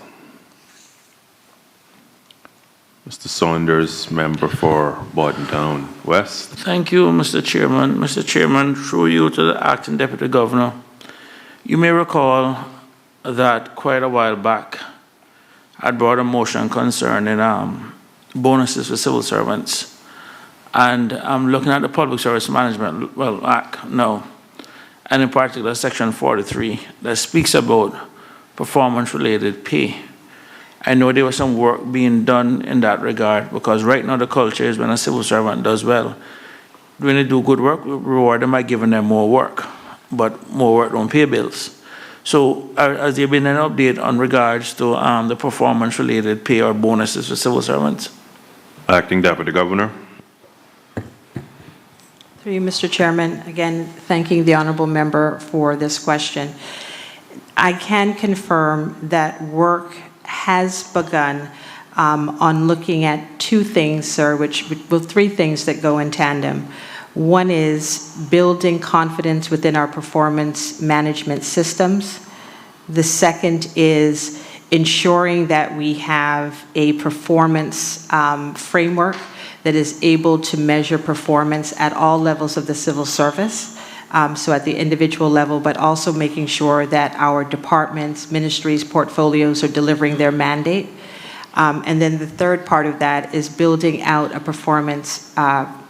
Mr. Saunders, member for Bordentown West. Thank you, Mr. Chairman. Mr. Chairman, through you to the Acting Deputy Governor, you may recall that quite a while back, had brought a motion concerning bonuses for civil servants. And I'm looking at the Public Service Management Act now, and in particular Section 43 that speaks about performance-related pay. I know there was some work being done in that regard, because right now the culture is when a civil servant does well, when they do good work, we reward them by giving them more work, but more work don't pay bills. So has there been an update on regards to the performance-related pay or bonuses for civil servants? Acting Deputy Governor. Through you, Mr. Chairman, again, thanking the honorable member for this question. I can confirm that work has begun on looking at two things, sir, three things that go in tandem. One is building confidence within our performance management systems. The second is ensuring that we have a performance framework that is able to measure performance at all levels of the civil service. So at the individual level, but also making sure that our departments, ministries, portfolios are delivering their mandate. And then the third part of that is building out a performance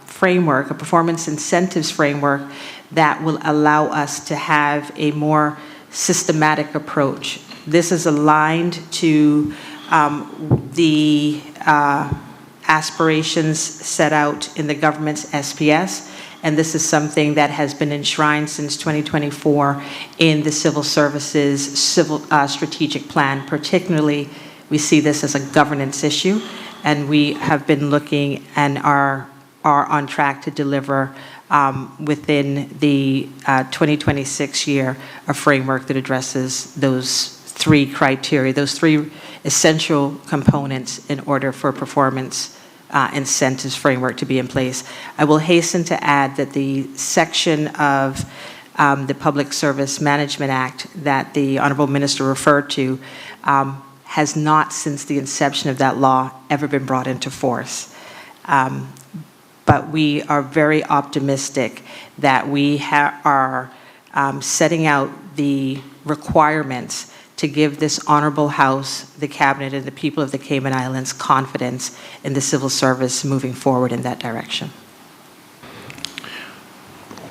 framework, a performance incentives framework that will allow us to have a more systematic approach. This is aligned to the aspirations set out in the government's SPS, and this is something that has been enshrined since 2024 in the Civil Services Strategic Plan. Particularly, we see this as a governance issue, and we have been looking and are on track to deliver within the 2026 year a framework that addresses those three criteria, those three essential components in order for performance incentives framework to be in place. I will hasten to add that the section of the Public Service Management Act that the Honorable Minister referred to has not, since the inception of that law, ever been brought into force. But we are very optimistic that we are setting out the requirements to give this honorable House, the Cabinet, and the people of the Cayman Islands confidence in the civil service moving forward in that direction.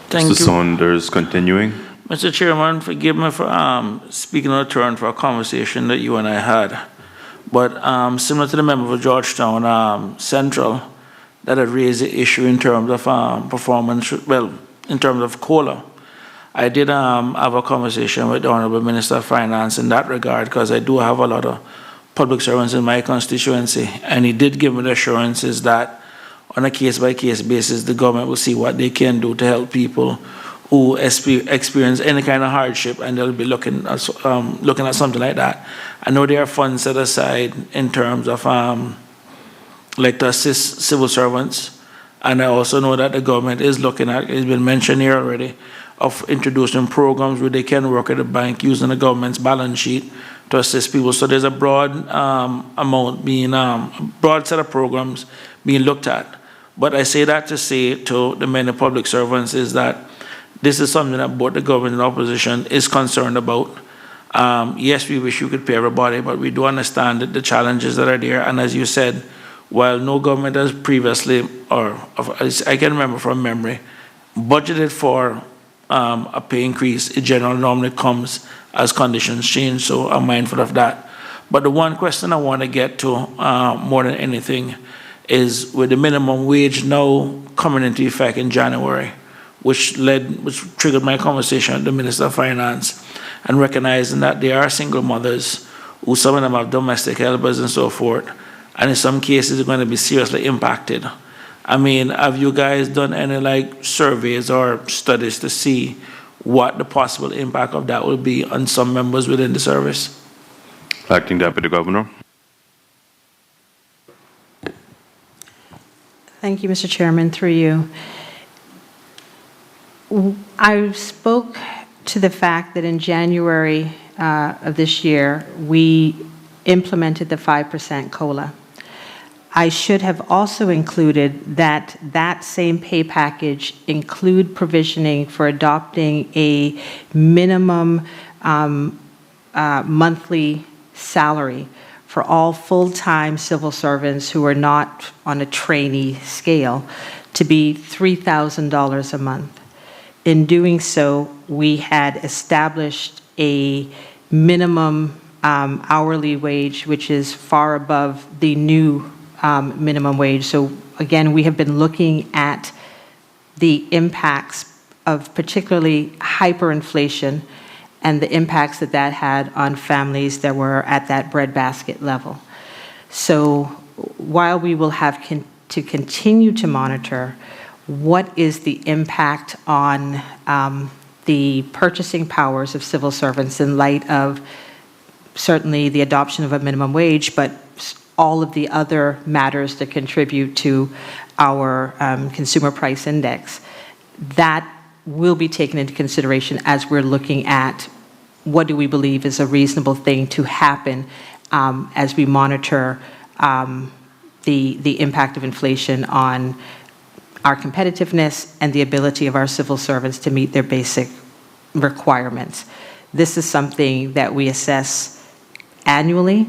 Thank Mr. you. Saunders, continuing. Mr. Chairman, forgive me for speaking out of turn for a conversation that you and I had. But similar to the member for Georgetown Central that had raised the issue in terms of performance, well, in terms of COLA, I did have a conversation with the Honorable Minister of Finance in that regard, because I do have a lot of public servants in my constituency, and he did give me the assurances that on a case-by-case basis, the government will see what they can do to help people who experience any kind of hardship, and they'll be looking at something like that. I know there are funds set aside in terms of like to assist civil servants, and I also know that the government is looking at, it's been mentioned here already, of introducing programs where they can work at a bank using the government's balance sheet to assist people. So there's a broad amount being, broad set of programs being looked at. But I say that to say to the many public servants is that this is something that both the government and opposition is concerned about. Yes, we wish you could pay everybody, but we do understand that the challenges that are there. And as you said, while no government has previously, or I can remember from memory, budgeted for a pay increase, it generally normally comes as conditions change, so I'm mindful of that. But the one question I want to get to more than anything is with the minimum wage now coming into effect in January, which triggered my conversation with the Minister of Finance, and recognizing that there are single mothers who some of them have domestic helpers and so forth, and in some cases are going to be seriously impacted. I mean, have you guys done any like surveys or studies to see what the possible impact of that will be on some members within the service? Acting Deputy Governor. Thank you, Mr. Chairman. Through you. I spoke to the fact that in January of this year, we implemented the 5% COLA. I should have also included that same pay package include provisioning for adopting a minimum monthly salary for for all full-time civil servants who are not on a trainee scale to be $3,000 a month. In doing so, we had established a minimum hourly wage, which is far above the new minimum wage. So again, we have been looking at the impacts of particularly hyperinflation and the impacts that that had on families that were at that breadbasket level. So while we will have to continue to monitor what is the impact on the purchasing powers of civil servants in light of certainly the adoption of a minimum wage, but all of the other matters that contribute to our consumer price index, that will be taken into consideration as we're looking at what do we believe is a reasonable thing to happen as we monitor the impact of inflation on our competitiveness and the ability of our civil servants to meet their basic requirements. This is something that we assess annually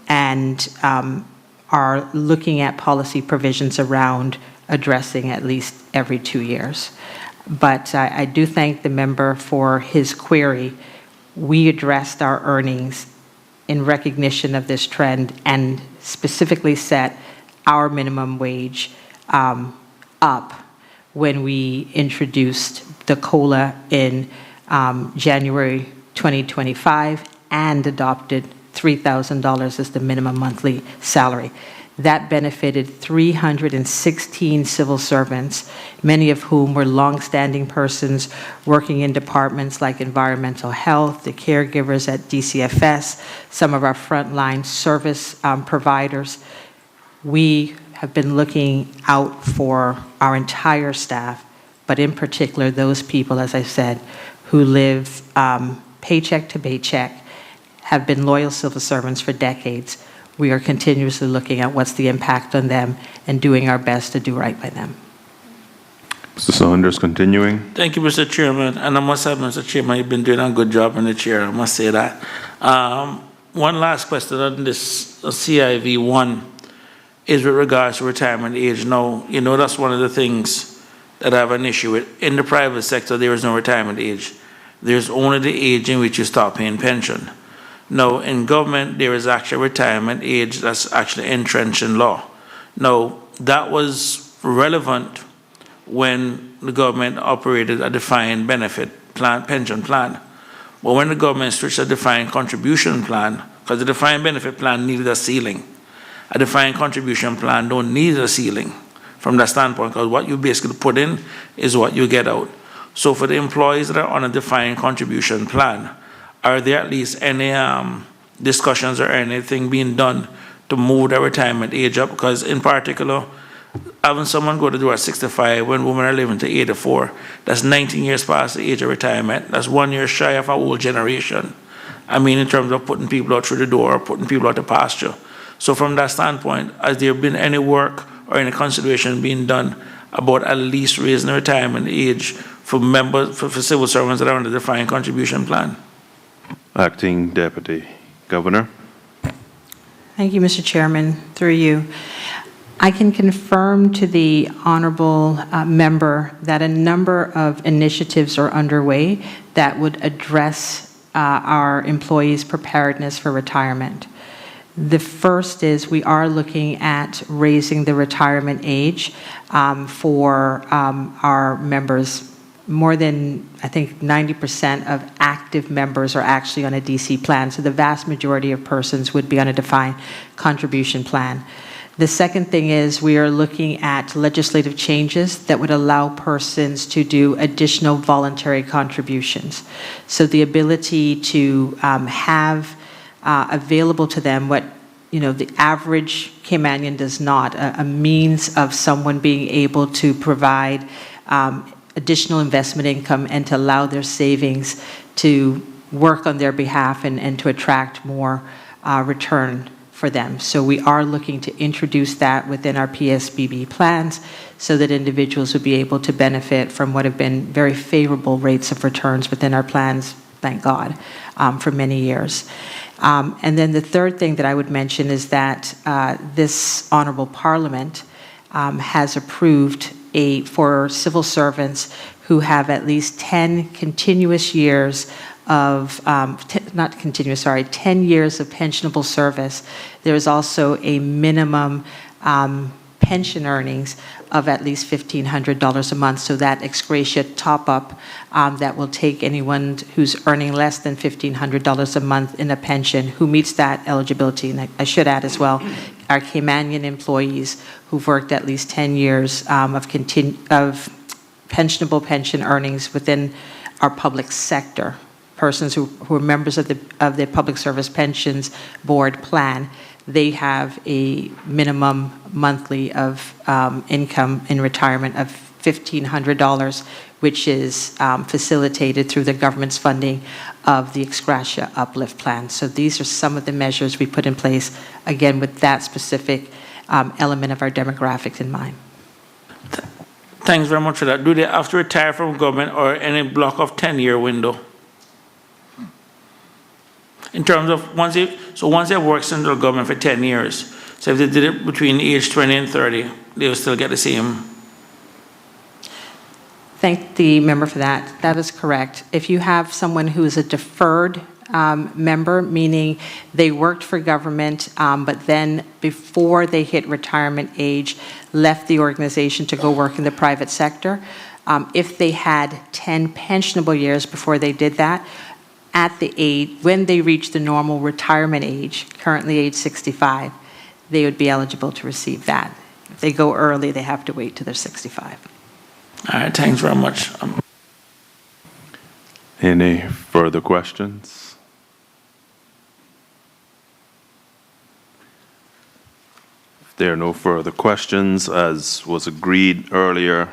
and are looking at policy provisions around addressing at least every 2 years. But I do thank the member for his query. We addressed our earnings in recognition of this trend and specifically set our minimum wage up when we introduced the COLA in January 2025 and adopted $3,000 as the minimum monthly salary. That benefited 316 civil servants, many of whom were longstanding persons working in departments like environmental health, the caregivers at DCFS, some of our frontline service providers. We have been looking out for our entire staff, but in particular those people, as I said, who live paycheck to paycheck, have been loyal civil servants for decades. We are continuously looking at what's the impact on them and doing our best to do right by them. Mr. Saunders, continuing. Thank you, Mr. Chairman. And I must have, Mr. Chairman, you've been doing a good job in the chair, I must say that. One last question on this CIV1 is with regards to retirement age. Now, you know that's one of the things that I have an issue with. In the private sector, there is no retirement age. There's only the age in which you start paying pension. Now, in government, there is actually a retirement age that's actually entrenched in law. Now, that was relevant when the government operated a defined benefit plan, pension plan. But when the government switched to a defined contribution plan, because the defined benefit plan needed a ceiling, a defined contribution plan don't need a ceiling from that standpoint, because what you basically put in is what you get out. So for the employees that are on a defined contribution plan, are there at least any discussions or anything being done to move the retirement age up? Because in particular, having someone go to do at 65 when women are living to 84, that's 19 years past the age of retirement. That's 1 year shy of our old generation. I mean, in terms of putting people out through the door, putting people out to pasture. So from that standpoint, has there been any work or any consideration being done about at least raising the retirement age for members, for civil servants that are on the defined contribution plan? Acting Deputy Governor. Thank you, Mr. Chairman. Through you. I can confirm to the honorable member that a number of initiatives are underway that would address our employees' preparedness for retirement. The first is we are looking at raising the retirement age for our members. More than, I think, 90% of active members are actually on a DC plan, so the vast majority of persons would be on a defined contribution plan. The second thing is we are looking at legislative changes that would allow persons to do additional voluntary contributions. So the ability to have available to them what the average Caymanian does not, a means of someone being able to provide additional investment income and to allow their savings to work on their behalf and to attract more return for them. So we are looking to introduce that within our PSBB plans so that individuals would be able to benefit from what have been very favorable rates of returns within our plans thank God, for many years. And then the third thing that I would mention is that this honorable parliament has approved for civil servants who have at least 10 continuous years of, 10 years of pensionable service. There is also a minimum pension earnings of at least $1,500 a month. So that ex gratia top-up that will take anyone who's earning less than $1,500 a month in a pension who meets that eligibility. And I should add as well, our Caymanian employees who've worked at least 10 years of pensionable pension earnings within our public sector, persons who are members of the Public Service Pensions Board plan, they have a minimum monthly of income in retirement of $1,500, which is facilitated through the government's funding of the ex gratia uplift plan. So these are some of the measures we put in place, again, with that specific element of our demographics in mind. Thanks very much for that. Do they have to retire from government or any block of 10-year window? In terms of once they work central government for 10 years, so if they did it between age 20 and 30, they will still get the same. Thank the member for that. That is correct. If you have someone who is a deferred member, meaning they worked for government, but then before they hit retirement age, left the organization to go work in the private sector, if they had 10 pensionable years before they did that, at the age, when they reach the normal retirement age, currently age 65, they would be eligible to receive that. If they go early, they have to wait till they're 65. All right, thanks very much. Any further questions? If there are no further questions, as was agreed earlier,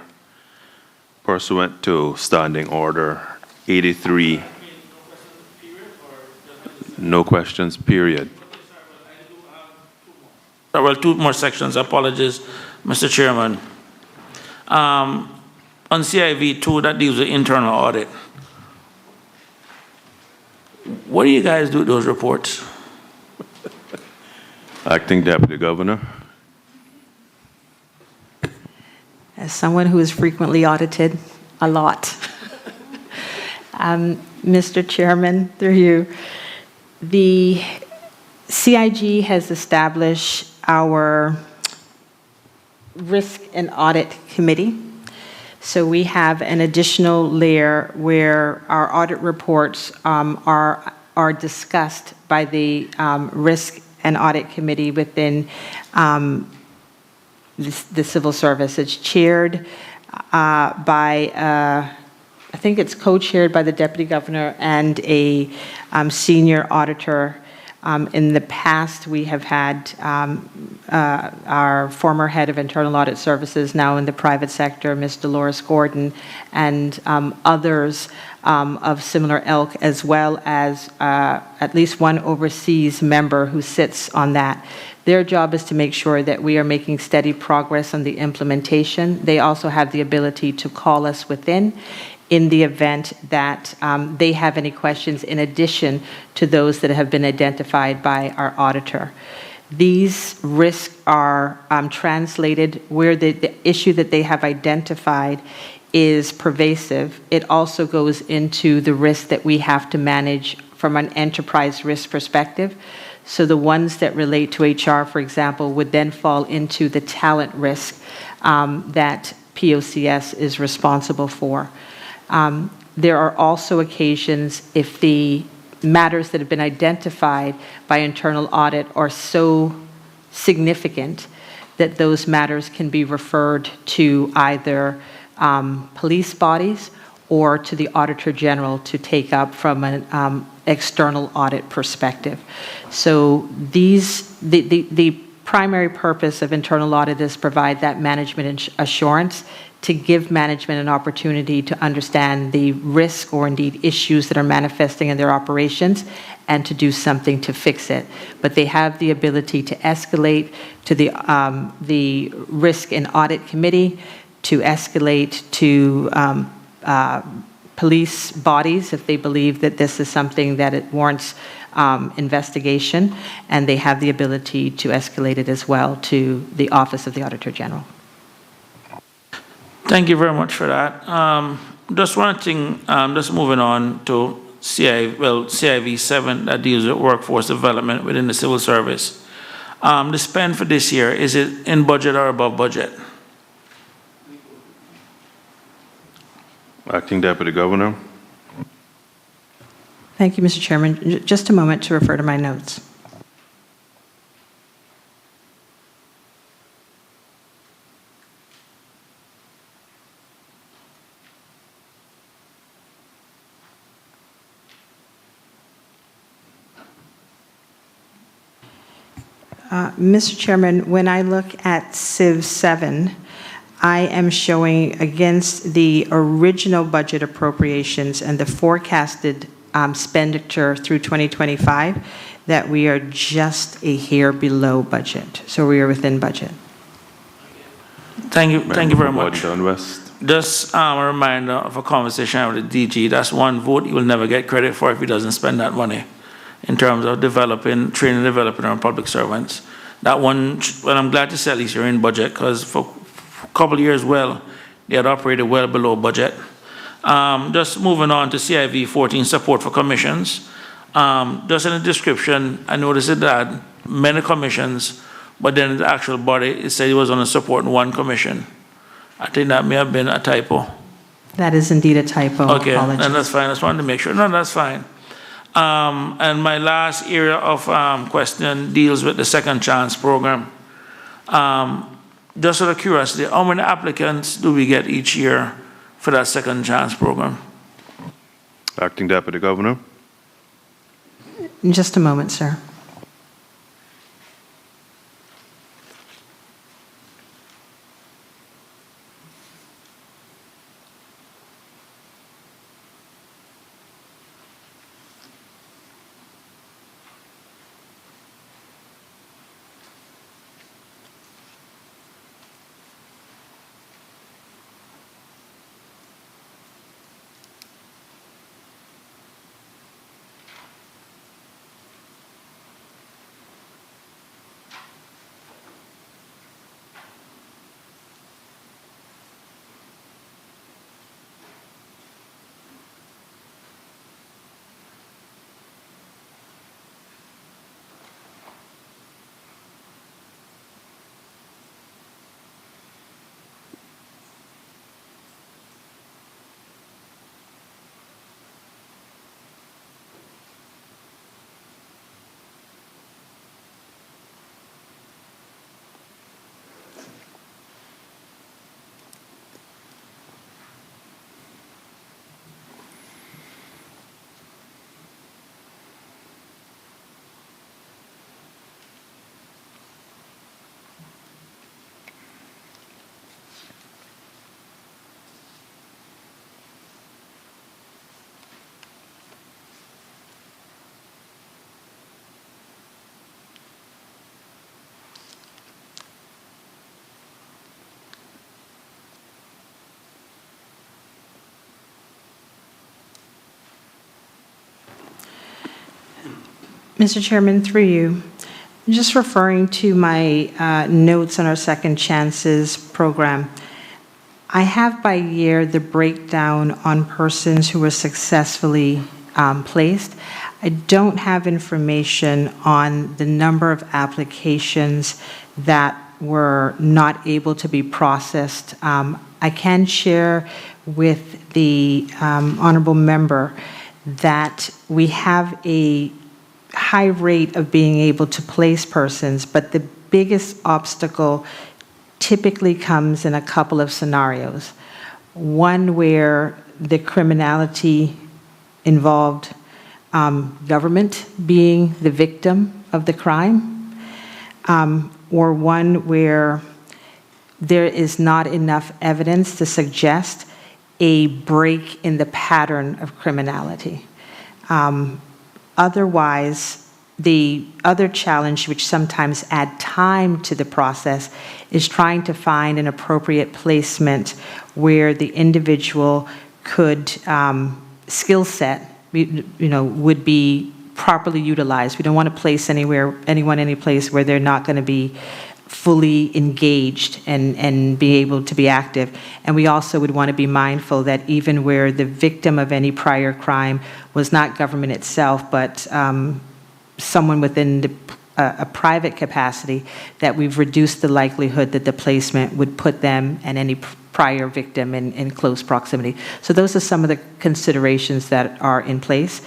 pursuant to Standing Order 83. No questions, period. Well, two more sections. Apologies, Mr. Chairman. On CIV2, that deals with internal audit. What do you guys do with those reports? Acting Deputy Governor. As someone who is frequently audited, a lot. Mr. Chairman, through you, the CIG has established our Risk and Audit Committee. So we have an additional layer where our audit reports are discussed by the Risk and Audit Committee within the civil service. It's chaired by I think it's co-chaired by the Deputy Governor and a senior auditor. In the past, we have had our former head of Internal Audit Services, now in the private sector, Ms. Dolores Gordon, and others of similar ilk, as well as at least one overseas member who sits on that. Their job is to make sure that we are making steady progress on the implementation. They also have the ability to call us within in the event that they have any questions in addition to those that have been identified by our auditor. These risks are translated where the issue that they have identified is pervasive. It also goes into the risk that we have to manage from an enterprise risk perspective. So the ones that relate to HR, for example, would then fall into the talent risk that POCS is responsible for. There are also occasions if the matters that have been identified by internal audit are so significant that those matters can be referred to either police bodies or to the Auditor General to take up from an external audit perspective. So the primary purpose of internal audit is provide that management assurance to give management an opportunity to understand the risk or indeed issues that are manifesting in their operations and to do something to fix it. But they have the ability to escalate to the Risk and Audit Committee, to escalate to police bodies if they believe that this is something that it warrants investigation, and they have the ability to escalate it as well to the Office of the Auditor General. Thank you very much for that. Just one thing, just moving on to CIV 7 that deals with workforce development within the civil service. The spend for this year, is it in budget or above budget? Acting Deputy Governor. Thank you, Mr. Chairman. Just a moment to refer to my notes. Mr. Chairman, when I look at Civ 7, I am showing against the original budget appropriations and the forecasted expenditure through 2025 that we are just a hair below budget. So we are within budget. Thank you very much. Down West. Just a reminder of a conversation I had with the DG. That's one vote he will never get credit for if he doesn't spend that money in terms of developing, training and developing our public servants. That one, well, I'm glad to say at least you're in budget, because for a couple of years, well, they had operated well below budget. Just moving on to CIV 14, support for commissions. Just in the description, I noticed it had many commissions, but then in the actual body, it said it was on a support in one commission. I think that may have been a typo. That is indeed a typo. Okay, Apologies. and that's fine. I just wanted to make sure. No, that's fine. And my last area of question deals with the Second Chance program. Just out of curiosity, how many applicants do we get each year for that Second Chance program? Acting Deputy Governor. In just a moment, sir. Mr. Chairman, through you, just referring to my notes on our Second Chances program, I have by year the breakdown on persons who were successfully placed. I don't have information on the number of applications that were not able to be processed. I can share with the honorable member that we have a high rate of being able to place persons, but the biggest obstacle typically comes in a couple of scenarios. One where the criminality involved government being the victim of the crime, or one where there is not enough evidence to suggest a break in the pattern of criminality. Otherwise, the other challenge, which sometimes add time to the process, is trying to find an appropriate placement where the individual skill set, would be properly utilized. We don't want to place anyone any place where they're not going to be fully engaged and be able to be active. And we also would want to be mindful that even where the victim of any prior crime was not government itself, but someone within a private capacity, that we've reduced the likelihood that the placement would put them and any prior victim in close proximity. So those are some of the considerations that are in place.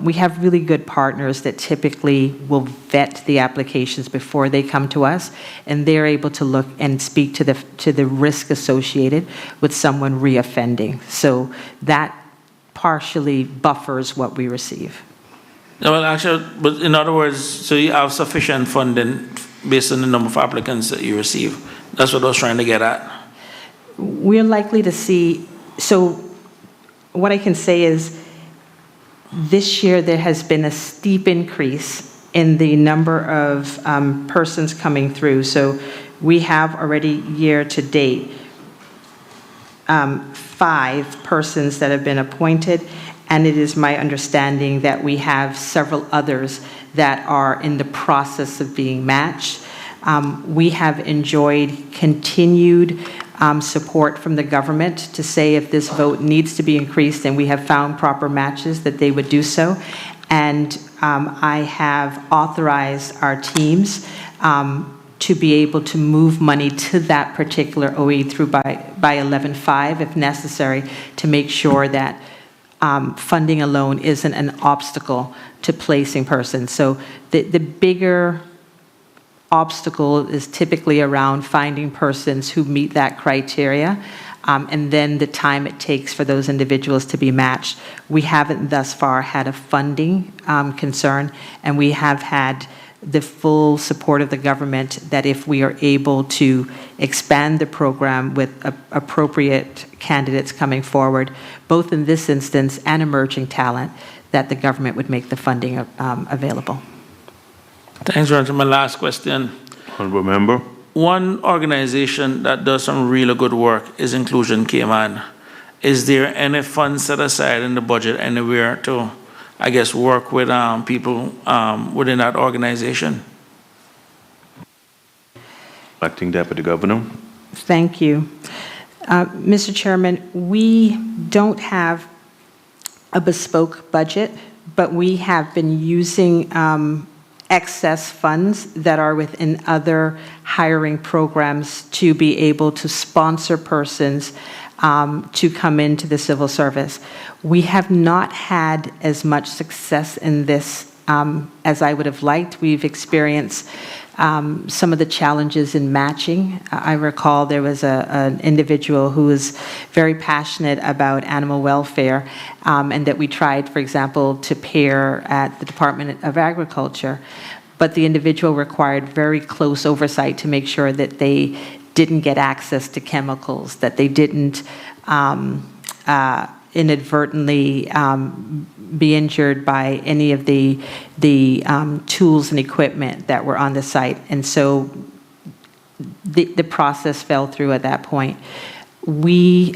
We have really good partners that typically will vet the applications before they come to us, and they're able to look and speak to the risk associated with someone reoffending. So that partially buffers what we receive. No, well, actually, but in other words, so you have sufficient funding based on the number of applicants that you receive. That's what I was trying to get at. We're likely to see, so what I can say is this year there has been a steep increase in the number of persons coming through. So we have already year to date 5 persons that have been appointed, and it is my understanding that we have several others that are in the process of being matched. We have enjoyed continued support from the government to say if this vote needs to be increased and we have found proper matches, that they would do so. And I have authorized our teams to be able to move money to that particular OE through by 11.5 if necessary, to make sure that funding alone isn't an obstacle to placing persons. So the bigger obstacle is typically around finding persons who meet that criteria, and then the time it takes for those individuals to be matched. We haven't thus far had a funding concern, and we have had the full support of the government that if we are able to expand the program with appropriate candidates coming forward, both in this instance and emerging talent, that the government would make the funding available. Thanks, Ron. My last question. Honorable Member. One organization that does some really good work is Inclusion Cayman. Is there any funds set aside in the budget anywhere to, I guess, work with people within that organization? Acting Deputy Governor. Thank you. Mr. Chairman, we don't have a bespoke budget, but we have been using excess funds that are within other hiring programs to be able to sponsor persons to come into the civil service. We have not had as much success in this as I would have liked. We've experienced some of the challenges in matching. I recall there was an individual who was very passionate about animal welfare, and that we tried, for example, to pair at the Department of Agriculture, but the individual required very close oversight to make sure that they didn't get access to chemicals, that they didn't inadvertently be injured by any of the tools and equipment that were on the site. And so the process fell through at that point. We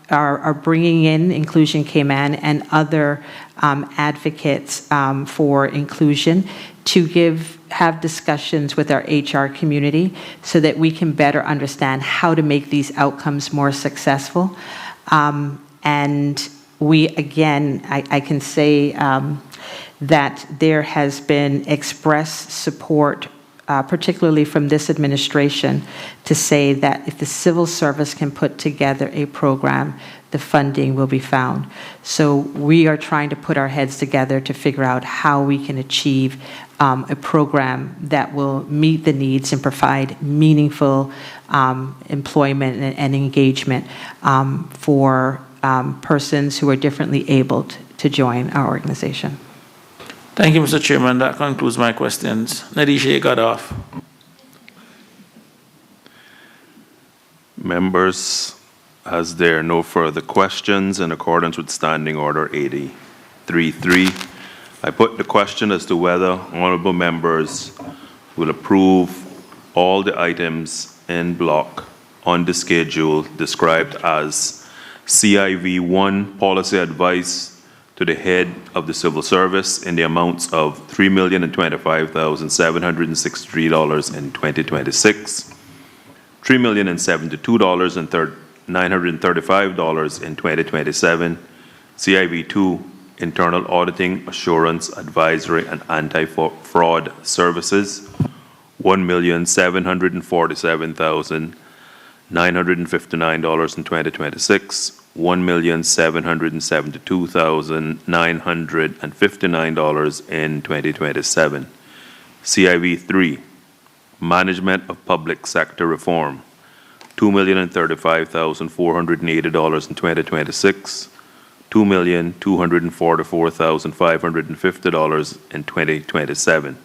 are bringing in Inclusion Cayman and other advocates for inclusion to have discussions with our HR community so that we can better understand how to make these outcomes more successful. And we, again, I can say that there has been express support, particularly from this administration, to say that if the civil service can put together a program, the funding will be found. So we are trying to put our heads together to figure out how we can achieve a program that will meet the needs and provide meaningful employment and engagement for persons who are differently abled to join our organization. Thank you, Mr. Chairman. That concludes my questions. Nadisha, you got off. Members, as there are no further questions, in accordance with Standing Order 83.3, I put the question as to whether honorable members will approve all the items in block on the schedule described as CIV1 policy advice to the head of the civil service in the amounts of $3,025,763 in 2026, $3,072,935 in 2027, CIV2 internal auditing, assurance, advisory, and anti-fraud services, $1,747,959 in 2026, $1,772,959 in 2027. CIV3, Management of Public Sector Reform, $2,035,480 in 2026, $2,244,550 in 2027.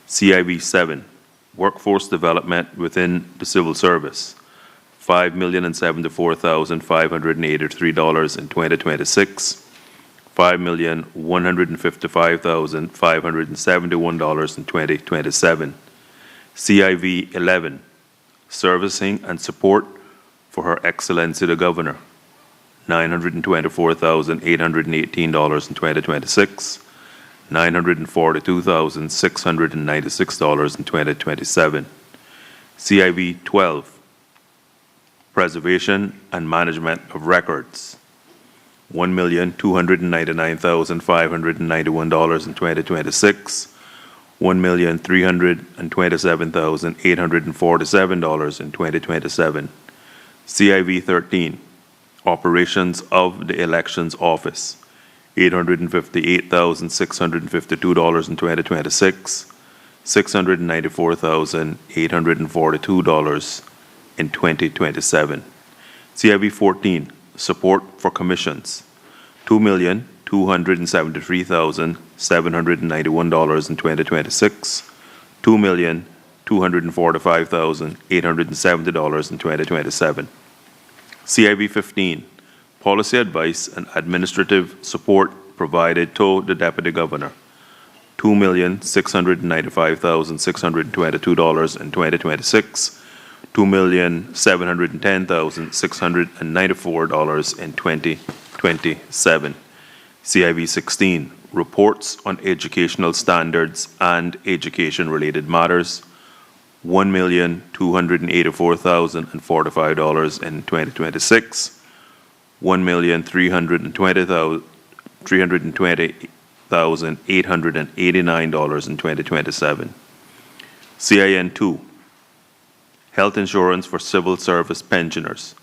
CIV7, Workforce Development within the Civil Service, $5,074,583 in 2026, $5,155,571 in 2027. CIV11, Servicing and Support for Her Excellency the Governor, $924,818 in 2026, $942,696 in 2027. CIV12, Preservation and Management of Records, $1,299,591 in 2026, $1,327,847 in 2027. CIV13, Operations of the Elections Office, $858,652 in 2026, $694,842 in 2027. CIV14, Support for Commissions, $2,273,791 in 2026, $2,245,870 in 2027. CIV15, Policy Advice and Administrative Support provided to the Deputy Governor, $2,695,622 in 2026, $2,710,694 in 2027. CIV16, Reports on Educational Standards and Education-Related Matters, $1,284,045 in 2026, $1,320,889 in 2027. CIN2, Health Insurance for Civil Service Pensioners,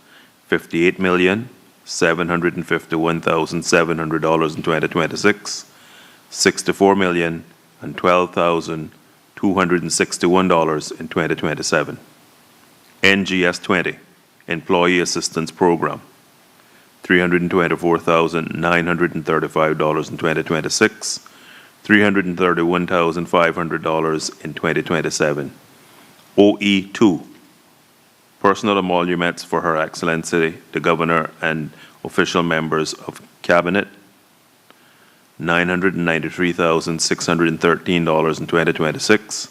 $58,751,700 in 2026, $64,012,261 in 2027. NGS20, Employee Assistance Program, $324,935 in 2026, $331,500 in 2027. OE2, Personal Emoluments for Her Excellency the Governor and official members of Cabinet, $993,613 in 2026,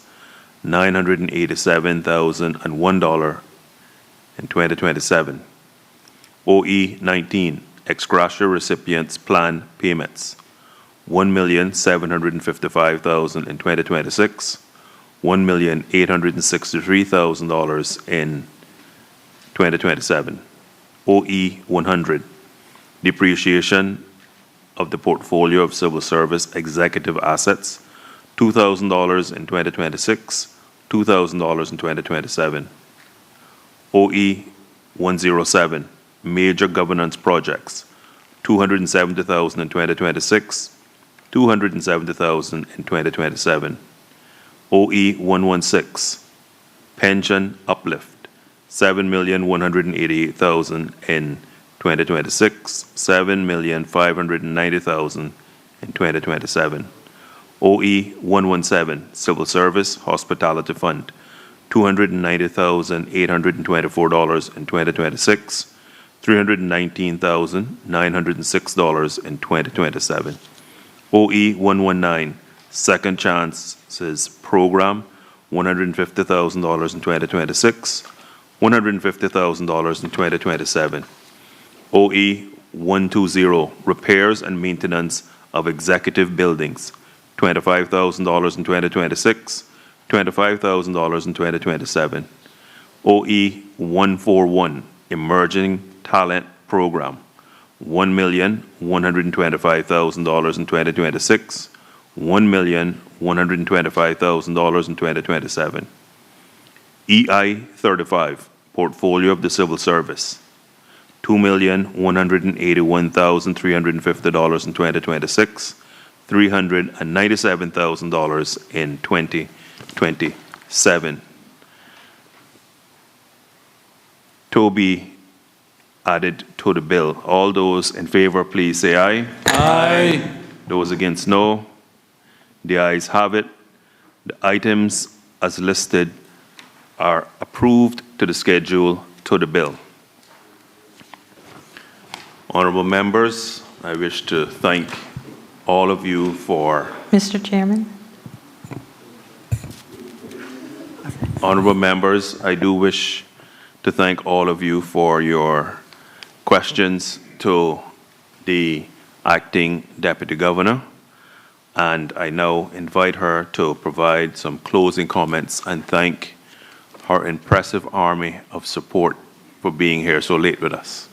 $987,001 in 2027. OE19, Ex-gratia Recipients Plan Payments, $1,755,000 in 2026, $1,863,000 in 2027. OE100, Depreciation of the Portfolio of Civil Service Executive Assets, $2,000 in 2026, $2,000 in 2027. OE107, Major Governance Projects, $270,000 in 2026, $270,000 in 2027. OE116, Pension Uplift, $7,188,000 in 2026, $7,590,000 in 2027. OE117, Civil Service Hospitality Fund, $290,824 in 2026, $319,906 in 2027. OE119, Second Chances Program, $150,000 in 2026, $150,000 in 2027. OE 120, repairs and maintenance of executive buildings, $25,000 in 2026, $25,000 in 2027. OE 141, emerging talent program, $1,125,000 in 2026, $1,125,000 in 2027. EI 35, portfolio of the civil service, $2,181,350 in 2026, $397,000 in 2027. Toby added to the bill. All those in favor, please say aye. Aye. Those against, no. The ayes have it. The items as listed are approved to the schedule to the bill. Honorable members, I wish to thank all of you for... Mr. Chairman? Honorable members, I do wish to thank all of you for your questions to the acting deputy governor, and I now invite her to provide some closing comments and thank her impressive army of support for being here so late with us.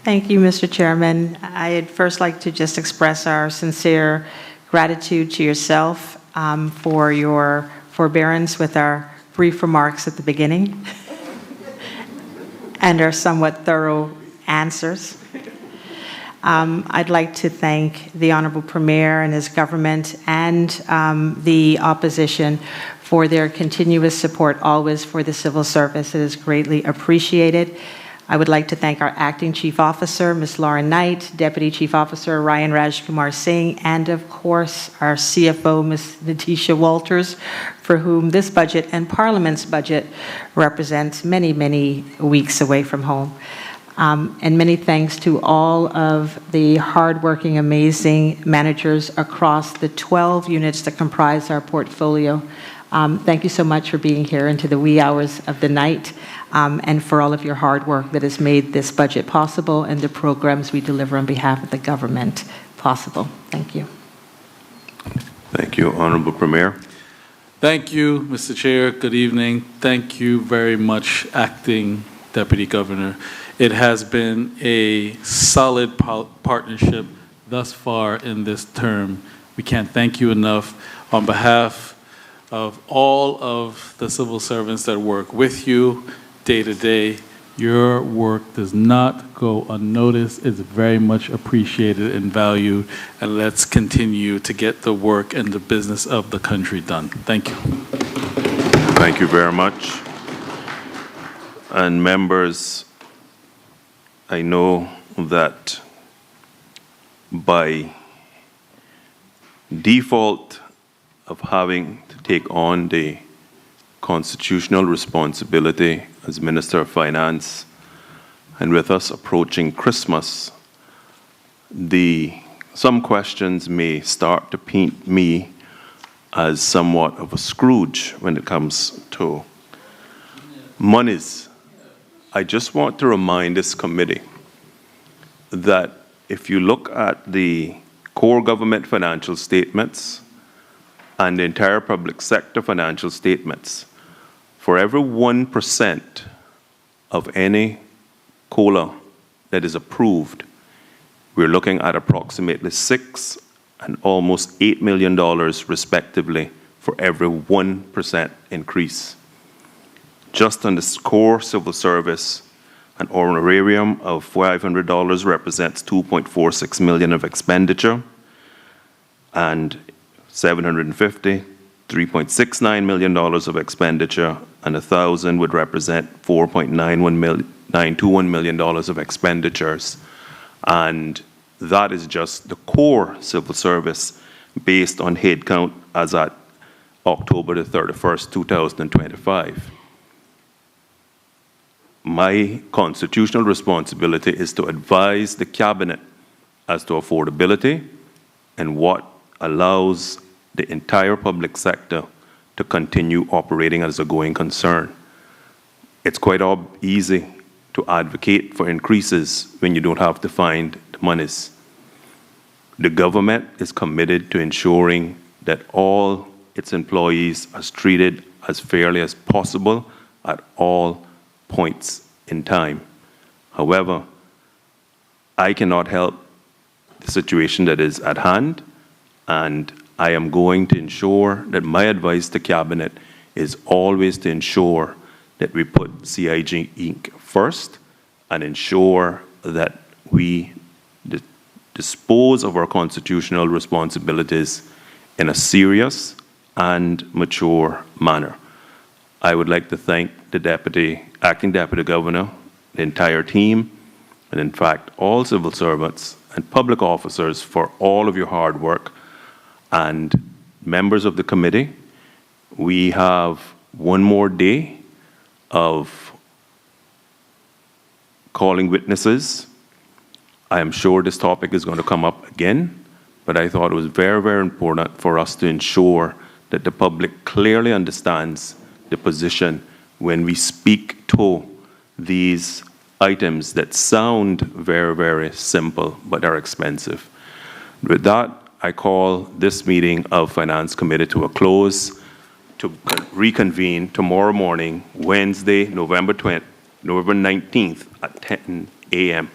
Thank you, Mr. Chairman. I'd first like to just express our sincere gratitude to yourself for your forbearance with our brief remarks at the beginning and our somewhat thorough answers. I'd like to thank the Honorable Premier and his government and the opposition for their continuous support always for the civil service. It is greatly appreciated. I would like to thank our Acting Chief Officer, Ms. Lauren Knight, Deputy Chief Officer Ryan Rajkumar Singh, and of course our CFO, Ms. Natisha Walters, for whom this budget and Parliament's budget represents many, many weeks away from home. And many thanks to all of the hardworking, amazing managers across the 12 units that comprise our portfolio. Thank you so much for being here into the wee hours of the night, and for all of your hard work that has made this budget possible and the programs we deliver on behalf of the government possible. Thank you. Thank you, Honorable Premier. Thank you, Mr. Chair. Good evening. Thank you very much, Acting Deputy Governor. It has been a solid partnership thus far in this term. We can't thank you enough. On behalf of all of the civil servants that work with you day to day, your work does not go unnoticed. It's very much appreciated and valued, and let's continue to get the work and the business of the country done. Thank you. Thank you very much. And members, I know that by default of having to take on the constitutional responsibility as Minister of Finance, and with us approaching Christmas, some questions may start to paint me as somewhat of a Scrooge when it comes to monies. I just want to remind this committee that if you look at the core government financial statements and the entire public sector financial statements, for every 1% of any COLA that is approved, we're looking at approximately $6 and almost $8 million respectively for every 1% increase. Just on the core civil service, an honorarium of $500 represents $2.46 million of expenditure, and $750, $3.69 million of expenditure, and $1,000 would represent $4.921 million of expenditures. And that is just the core civil service based on headcount as at October the 31st, 2025. My constitutional responsibility is to advise the cabinet as to affordability and what allows the entire public sector to continue operating as a going concern. it's quite easy to advocate for increases when you don't have to find the monies. The government is committed to ensuring that all its employees are treated as fairly as possible at all points in time. However, I cannot help the situation that is at hand, and I am going to ensure that my advice to Cabinet is always to ensure that we put CIG Inc. first and ensure that we dispose of our constitutional responsibilities in a serious and mature manner. I would like to thank the acting deputy governor, the entire team, and in fact, all civil servants and public officers for all of your hard work. And members of the committee, we have one more day of calling witnesses. I am sure this topic is going to come up again, but I thought it was very, very important for us to ensure that the public clearly understands the position when we speak to these items that sound very, very simple but are expensive. With that, I call this meeting of Finance Committee to a close to reconvene tomorrow morning, Wednesday, November 19th at 10 a.m.